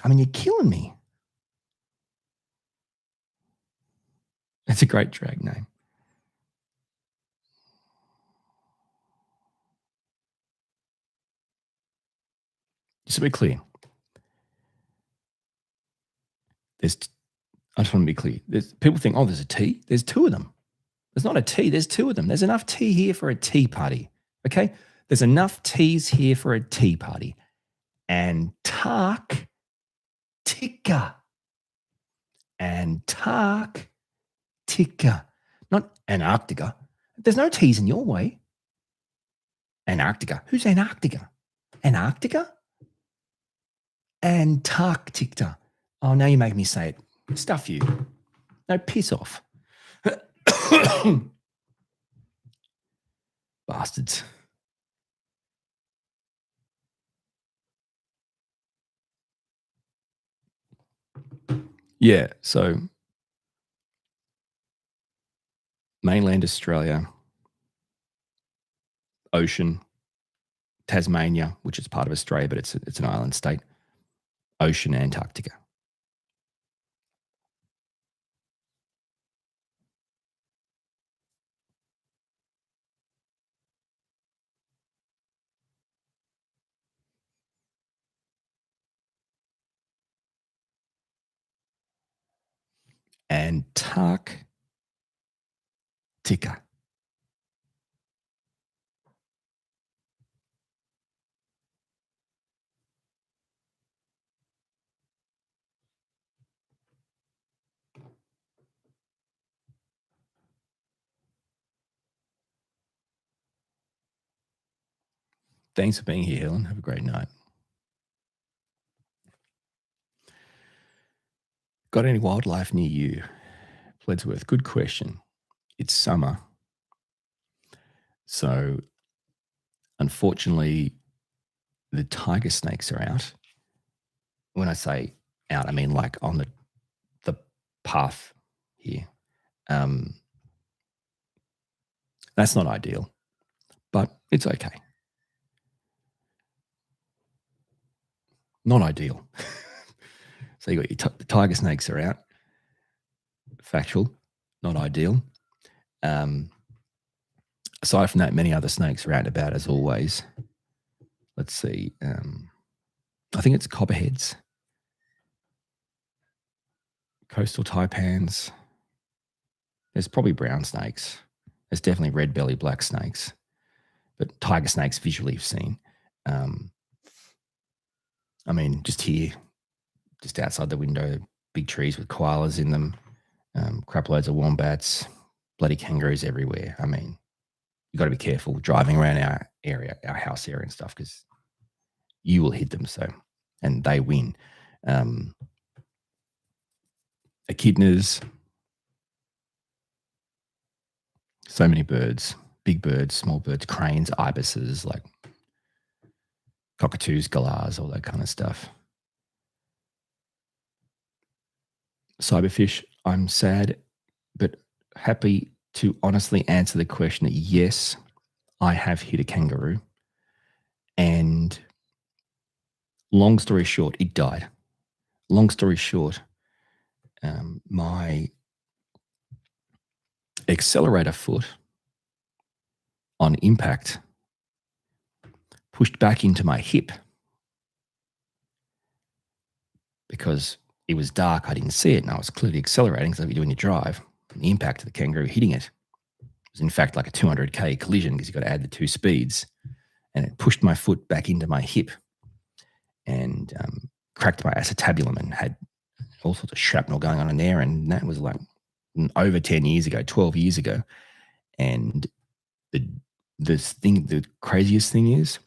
mean, you're killing me. That's a great drag name. Just to be clear, I just want to be clear. People think, oh, there's a tea. There's two of them. There's not a tea. There's two of them. There's enough tea here for a tea party. Okay? There's enough teas here for a tea party. Antarctica. Antarctica. Not Antarctica. There's no teas in your way. Antarctica. Who's Antarctica? Antarctica? Antarctica. Oh, now you make me say it. Stuff you. No, piss off. Bastards. Yeah, so mainland Australia, ocean, Tasmania, which is part of Australia, but it's an island state, ocean, Antarctica. Antarctica. Thanks for being here, Helen. Have a great night. Got any wildlife near you? Bledsworth, good question. It's summer. So, unfortunately, the tiger snakes are out. When I say out, I mean like on the path here. That's not ideal, but it's okay. Not ideal. So you got your the tiger snakes are out. Factual, not ideal. Aside from that, many other snakes are out and about as always. Let's see. I think it's copperheads, coastal taipans. There's probably brown snakes. There's definitely red belly black snakes, but tiger snakes visually you've seen. I mean, just here, just outside the window, big trees with koalas in them, crap loads of wombats, bloody kangaroos everywhere. I mean, you got to be careful driving around our area, our house area and stuff, because you will hit them. So, and they win. Echidnas, so many birds, big birds, small birds, cranes, ibises, like cockatoos, galahs, all that kind of stuff. Cyberfish, I'm sad, but happy to honestly answer the question that yes, I have hit a kangaroo. And long story short, it died. Long story short, my accelerator foot on impact pushed back into my hip because it was dark. I didn't see it, and I was clearly accelerating because you're doing your drive. And the impact of the kangaroo hitting it was, in fact, like a 200k collision because you've got to add the two speeds. And it pushed my foot back into my hip and cracked my acetabulum and had all sorts of shrapnel going on in there. And that was like over 10 years ago, 12 years ago. And the craziest thing is,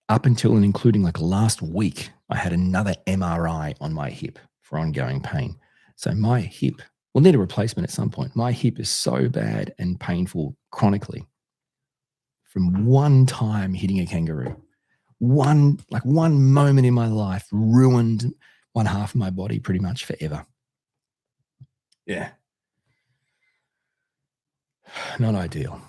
up until and including like last week, I had another MRI on my hip for ongoing pain. So my hip will need a replacement at some point. My hip is so bad and painful chronically from one time hitting a kangaroo. one moment in my life ruined one half of my body pretty much forever. Yeah. Not ideal.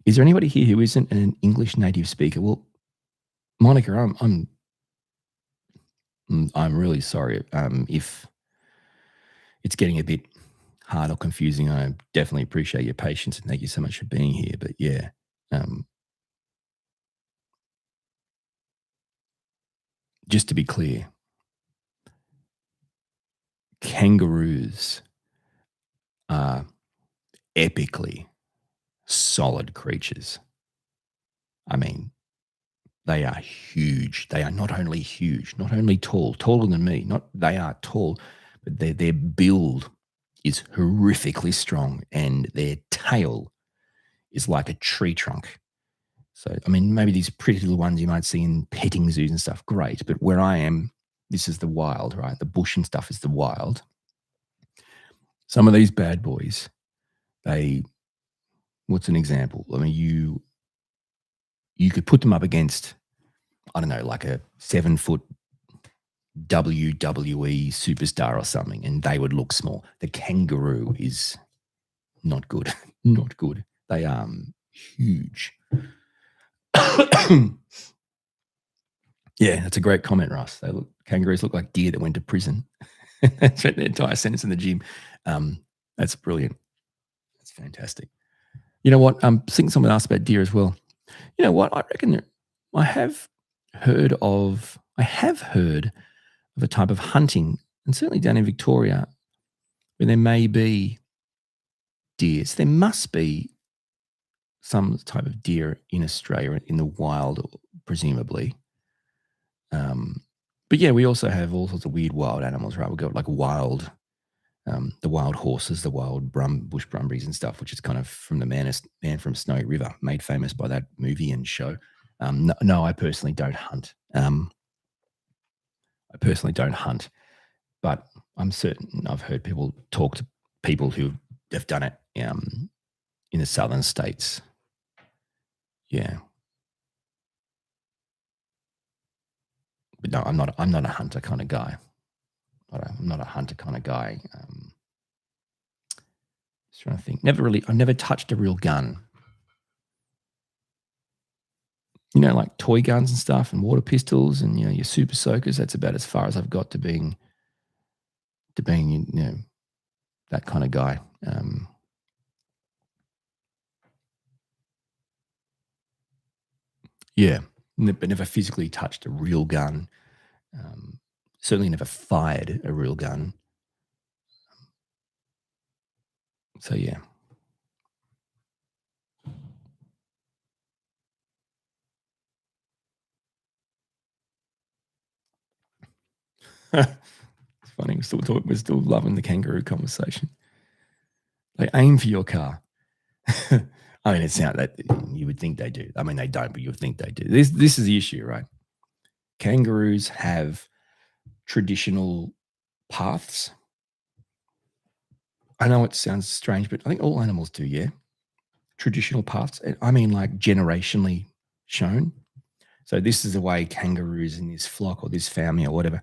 Is there anybody here who isn't an English native speaker? Well, Monica, I'm really sorry if it's getting a bit hard or confusing. I definitely appreciate your patience and thank you so much for being here. But yeah, just to be clear, kangaroos are epically solid creatures. I mean, they are huge. They are not only huge, not only tall, taller than me. Not they are tall, but their build is horrifically strong, and their tail is like a tree trunk. So, I mean, maybe these pretty little ones you might see in petting zoos and stuff, great. But where I am, this is the wild, right? The bush and stuff is the wild. Some of these bad boys, what's an example? I mean, you could put them up against, I don't know, like a 7-foot WWE superstar or something, and they would look small. The kangaroo is not good, not good. They are huge. Yeah, that's a great comment, Russ. Kangaroos look like deer that went to prison. That's the entire sentence in the gym. That's brilliant. That's fantastic. You know what? I think someone asked about deer as well. You know what? I reckon I have heard of a type of hunting, and certainly down in Victoria, where there may be deer. So there must be some type of deer in Australia in the wild, presumably. But yeah, we also have all sorts of weird wild animals, right? We've got like the wild horses, the wild bush brumbies and stuff, which is kind of from the Man from Snowy River, made famous by that movie and show. No, I personally don't hunt. But I'm certain I've heard people talk to people who have done it in the southern states. Yeah. But no, I'm not a hunter kind of guy. I'm not a hunter kind of guy. Just trying to think. I've never touched a real gun. You know, like toy guns and stuff and water pistols and, you know, your super soakers. That's about as far as I've got to being, you know, that kind of guy. Yeah, but never physically touched a real gun. Certainly never fired a real gun. So yeah. It's funny. We're still loving the kangaroo conversation. They aim for your car. I mean, it sounds that you would think they do. I mean, they don't, but you would think they do. This is the issue, right? Kangaroos have traditional paths. I know it sounds strange, but I think all animals do, yeah. Traditional paths. I mean, like generationally shown. So this is the way kangaroos in this flock or this family or whatever,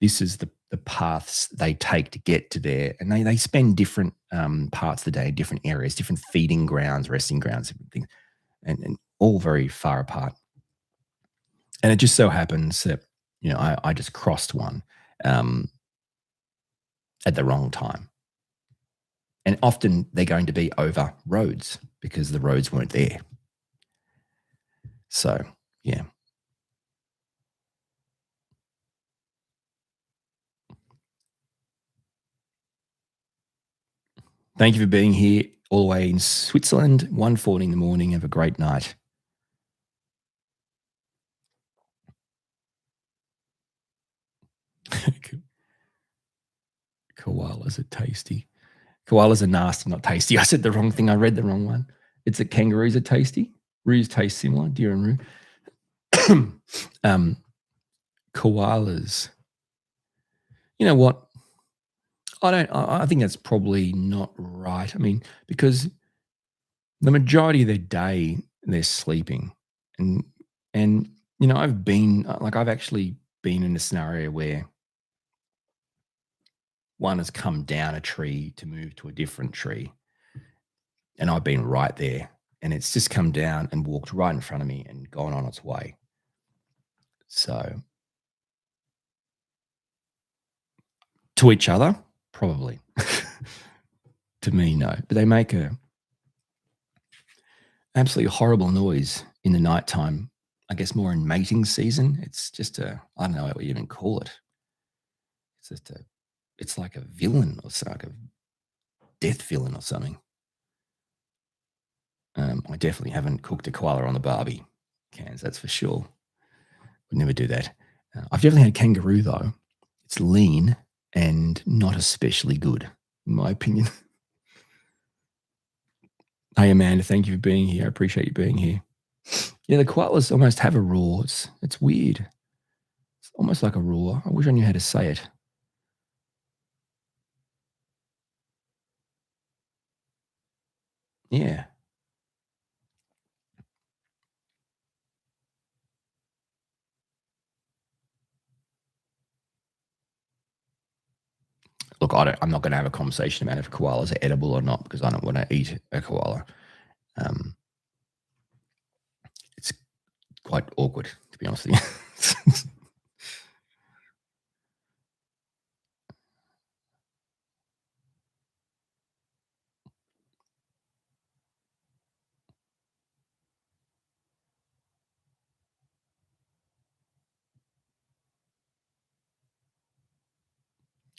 this is the paths they take to get to there. And they spend different parts of the day in different areas, different feeding grounds, resting grounds, different things, and all very far apart. And it just so happens that, you know, I just crossed one at the wrong time. And often they're going to be over roads because the roads weren't there. So, yeah. Thank you for being here all the way in Switzerland, 1:40 in the morning. Have a great night. Koalas are tasty. Koalas are nasty, not tasty. I said the wrong thing. I read the wrong one. It's that kangaroos are tasty. Roos taste similar, deer and roo. Koalas. You know what? I think that's probably not right. I mean, because the majority of their day, they're sleeping. And and, I've actually been in a scenario where one has come down a tree to move to a different tree, and I've been right there, and it's just come down and walked right in front of me and gone on its way. So, to each other, probably. To me, no. But they make a absolutely horrible noise in the nighttime. I guess more in mating season. It's just I don't know what you even call it. It's just it's like a villain or so, like a death villain or something. I definitely haven't cooked a koala on the Barbie cans, that's for sure. Would never do that. I've definitely had kangaroo though. It's lean and not especially good, in my opinion. Hey Amanda, thank you for being here. I appreciate you being here. Yeah, the koalas almost have a roar. It's weird. It's almost like a roar. I wish I knew how to say it. Yeah. Look, I'm not going to have a conversation about if koalas are edible or not because I don't want to eat a koala. Um, it's quite awkward, to be honest with you.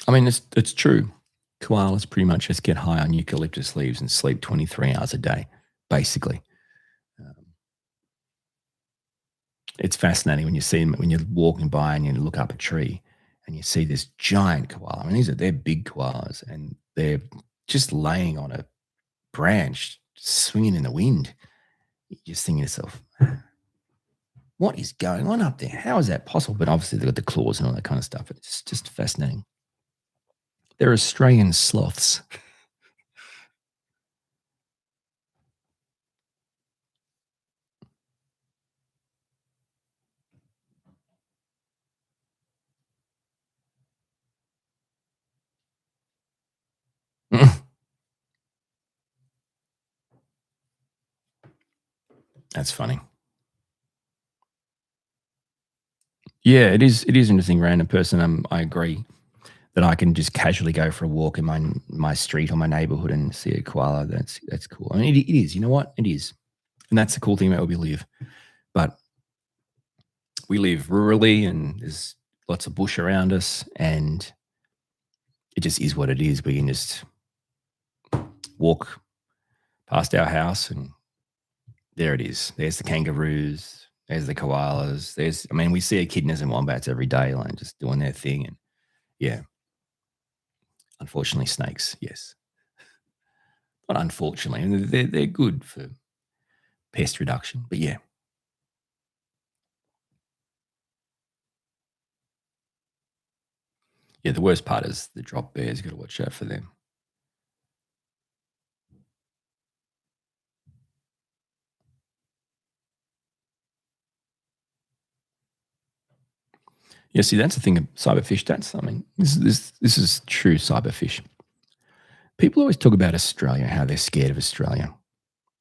I mean, it's true. Koalas pretty much just get high on eucalyptus leaves and sleep 23 hours a day, basically. Um, it's fascinating when you see them when you're walking by and you look up a tree and you see this giant koala. I mean, they're big koalas and they're just laying on a branch, swinging in the wind. You're just thinking to yourself, what is going on up there? How is that possible? But obviously they've got the claws and all that kind of stuff. It's just fascinating. They're Australian sloths. That's funny. Yeah, it is. It is interesting. Random person. I agree that I can just casually go for a walk in my street or my neighborhood and see a koala. That's cool. I mean, it is. You know what? It is, and that's the cool thing about where we live. But we live rurally, and there's lots of bush around us, and it just is what it is. We can just walk past our house, and there it is. There's the kangaroos. There's the koalas. I mean, we see echidnas and wombats every day, like just doing their thing. And yeah, unfortunately, snakes. Yes, not unfortunately, and they're good for pest reduction. But yeah, yeah. The worst part is the drop bears. Got to watch out for them. Yeah, see, that's the thing of cyberfish. That's I mean, this is true cyberfish. People always talk about Australia, how they're scared of Australia.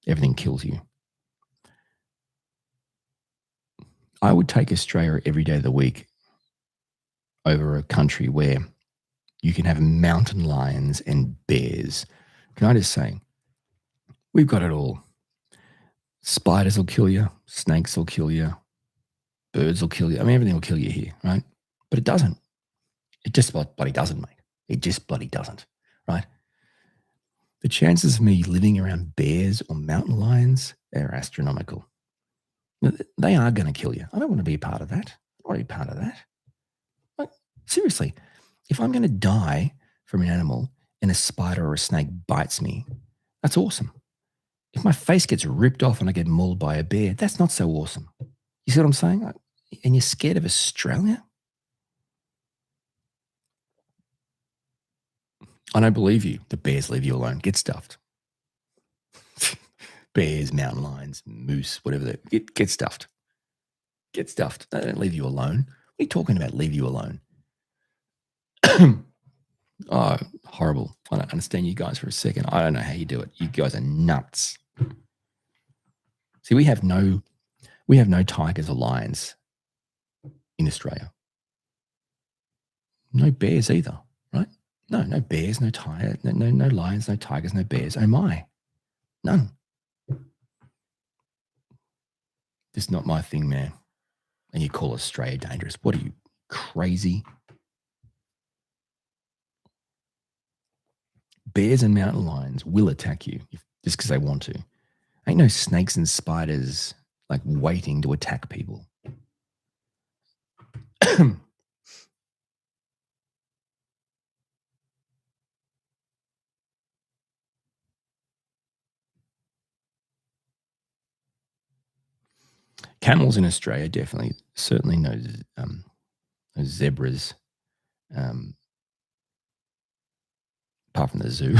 Everything kills you. I would take Australia every day of the week over a country where you can have mountain lions and bears. Can I just say, we've got it all. Spiders will kill you, snakes will kill you, birds will kill you. I mean, everything will kill you here, right? But it doesn't. It just bloody doesn't, mate. It just bloody doesn't, right? The chances of me living around bears or mountain lions are astronomical. They are going to kill you. I don't want to be a part of that. I don't want to be part of that. Like, seriously, if I'm going to die from an animal and a spider or a snake bites me, that's awesome. If my face gets ripped off and I get mauled by a bear, that's not so awesome. You see what I'm saying? And you're scared of Australia? I don't believe you. The bears leave you alone. Get stuffed. bears, mountain lions, moose, whatever. Get stuffed. Get stuffed. They don't leave you alone. What are you talking about? Leave you alone? Oh, horrible. I don't understand you guys for a second. I don't know how you do it. You guys are nuts. See, we have no tigers or lions in Australia. No bears either, right? No bears, no tiger, no lions, no tigers, no bears. Oh my. None. This is not my thing, man. And you call Australia dangerous. What are you, crazy? Bears and mountain lions will attack you just because they want to. Ain't no snakes and spiders like waiting to attack people. Camels in Australia, definitely. Certainly no zebras, apart from the zoo.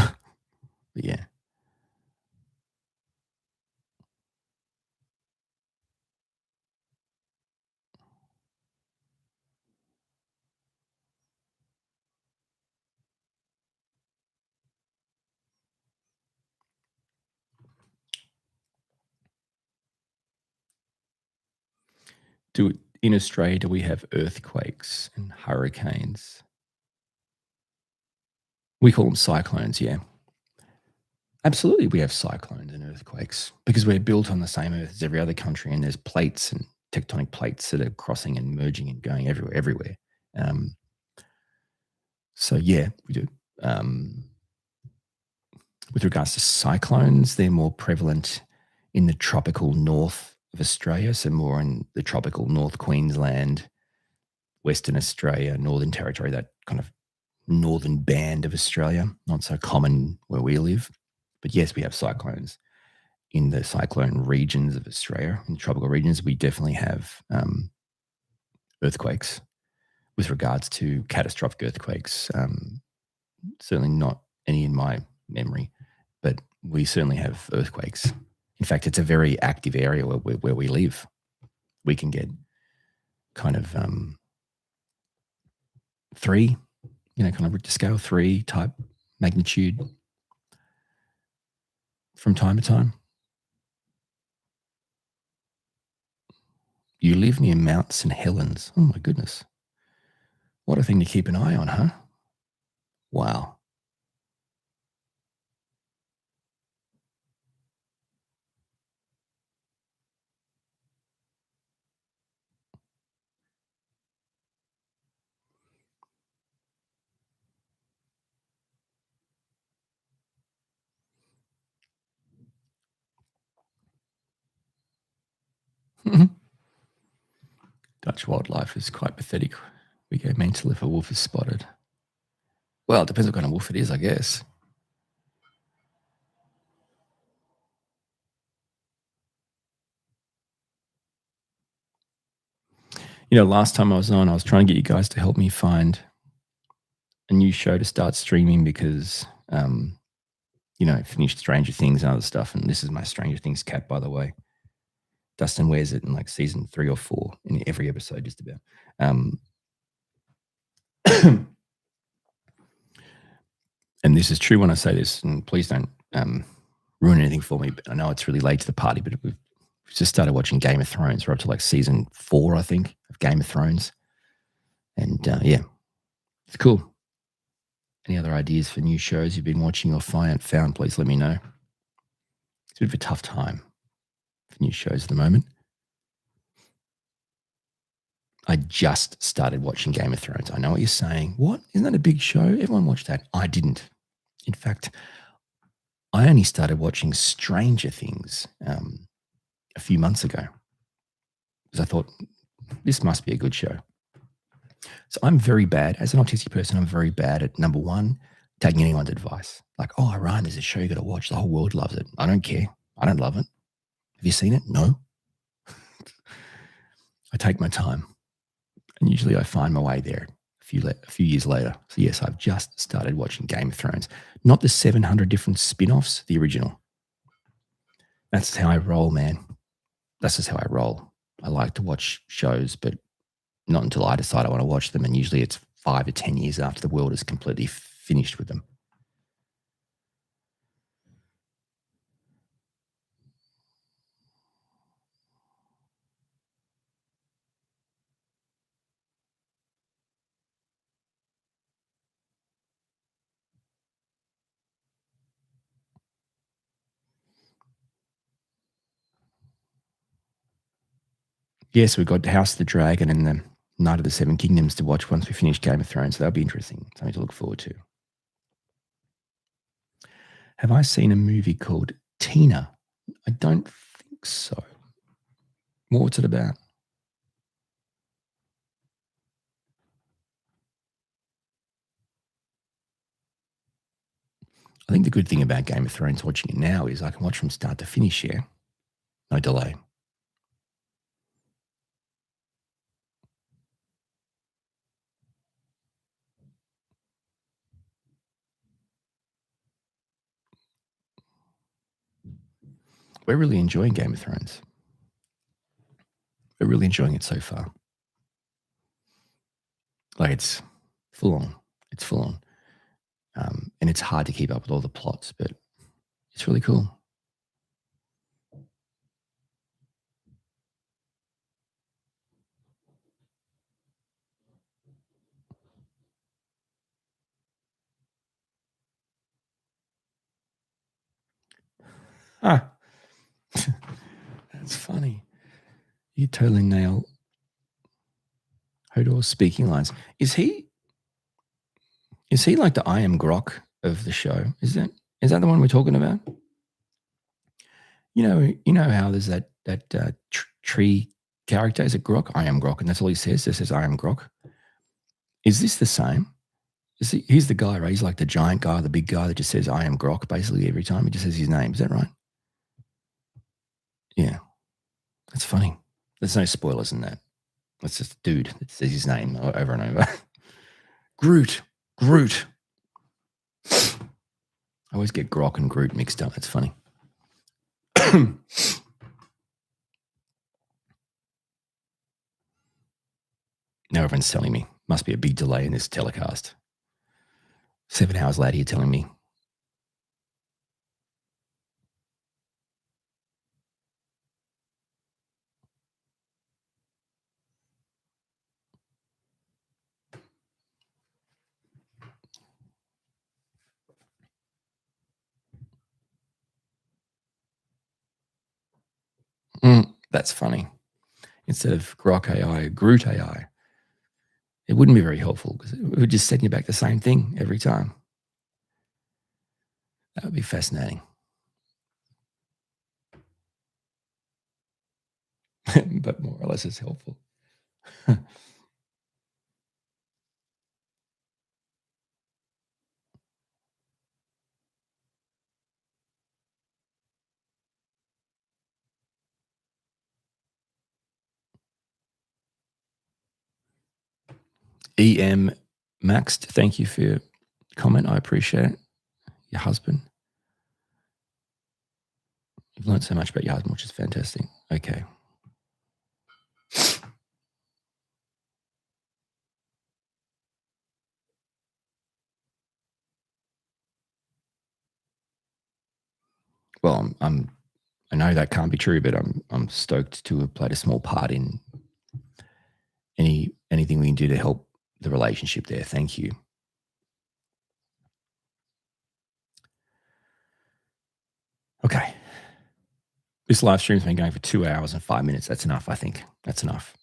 But yeah. In Australia, do we have earthquakes and hurricanes? We call them cyclones, yeah. Absolutely, we have cyclones and earthquakes because we're built on the same earth as every other country, and there's plates and tectonic plates that are crossing and merging and going everywhere. So yeah, we do. With regards to cyclones, they're more prevalent in the tropical north of Australia, so more in the tropical North Queensland, Western Australia, Northern Territory, that kind of northern band of Australia. Not so common where we live. But yes, we have cyclones in the cyclone regions of Australia. In the tropical regions, we definitely have earthquakes. With regards to catastrophic earthquakes, certainly not any in my memory, but we certainly have earthquakes. In fact, it's a very active area where we live. We can get kind of 3, kind of Richter scale 3 type magnitude from time to time. You live near Mount St. Helens. Oh my goodness. What a thing to keep an eye on, huh? Wow. Dutch wildlife is quite pathetic. We go mental if a wolf is spotted. Well, it depends what kind of wolf it is, I guess. Last time I was on, I was trying to get you guys to help me find a new show to start streaming because, finished Stranger Things and other stuff. And this is my Stranger Things cat, by the way. Dustin wears it in like season 3 or 4 in every episode, just about. And this is true when I say this, and please don't ruin anything for me. But I know it's really late to the party, but we've just started watching Game of Thrones. We're up to like season 4, I think, of Game of Thrones. And yeah, it's cool. Any other ideas for new shows you've been watching or found, please let me know. It's a bit of a tough time for new shows at the moment. I just started watching Game of Thrones. I know what you're saying. What? Isn't that a big show? Everyone watched that. I didn't. In fact, I only started watching Stranger Things a few months ago because I thought this must be a good show. So I'm very bad. As an autistic person, I'm very bad at, number one, taking anyone's advice. Like, oh, Orion, there's a show you got to watch. The whole world loves it. I don't care. I don't love it. Have you seen it? No. I take my time. And usually I find my way there a few years later. So yes, I've just started watching Game of Thrones. Not the 700 different spin-offs, the original. That's how I roll, man. That's just how I roll. I like to watch shows, but not until I decide I want to watch them. And usually it's 5 to 10 years after the world is completely finished with them. Yes, we've got House of the Dragon and the Night of the Seven Kingdoms to watch once we finish Game of Thrones. So that'll be interesting. Something to look forward to. Have I seen a movie called Tina? I don't think so. What's it about? I think the good thing about Game of Thrones watching it now is I can watch from start to finish, yeah? No delay. We're really enjoying Game of Thrones. We're really enjoying it so far. Like it's full on. It's full on. And it's hard to keep up with all the plots, but it's really cool. Ah, that's funny. You totally nail Hodor's speaking lines. Is he like the I am Grok of the show? Is that the one we're talking about? You know how there's that tree character. Is it Grok? I am Grok, and that's all he says. Just says I am Grok. Is this the same? He's the guy, right? He's like the giant guy, the big guy that just says I am Grok basically every time. He just says his name. Is that right? Yeah, that's funny. There's no spoilers in that. It's just a dude that says his name over and over. Groot. Groot. I always get Grok and Groot mixed up. That's funny. Now everyone's telling me. Must be a big delay in this telecast. 7 hours later, you're telling me. That's funny. Instead of Grok AI, Groot AI. It wouldn't be very helpful because it would just send you back the same thing every time. That would be fascinating. But more or less it's helpful. EM Maxed, thank you for your comment. I appreciate it. Your husband. You've learned so much about your husband, which is fantastic. Okay. Well, I know that can't be true, but I'm stoked to have played a small part in anything we can do to help the relationship there. Thank you. Okay. This live stream's been going for 2 hours and 5 minutes. That's enough, I think. That's enough.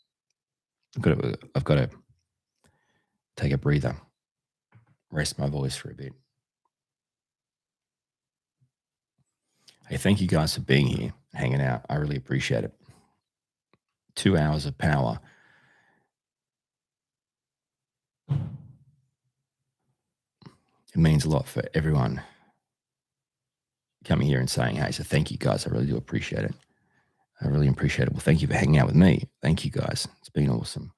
I've got to take a breather, rest my voice for a bit. Hey, thank you guys for being here, hanging out. I really appreciate it. 2 hours of power. It means a lot for everyone coming here and saying, hey, so thank you guys. I really do appreciate it. I really appreciate it. Well, thank you for hanging out with me. Thank you guys. It's been awesome.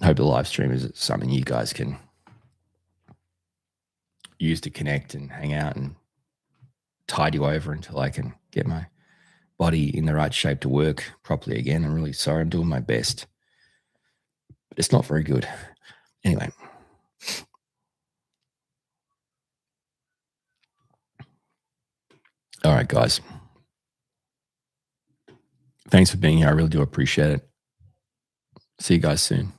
Hope the live stream is something you guys can use to connect and hang out and tide you over until I can get my body in the right shape to work properly again. I'm really sorry. I'm doing my best, but it's not very good. Anyway. All right, guys. Thanks for being here. I really do appreciate it. See you guys soon.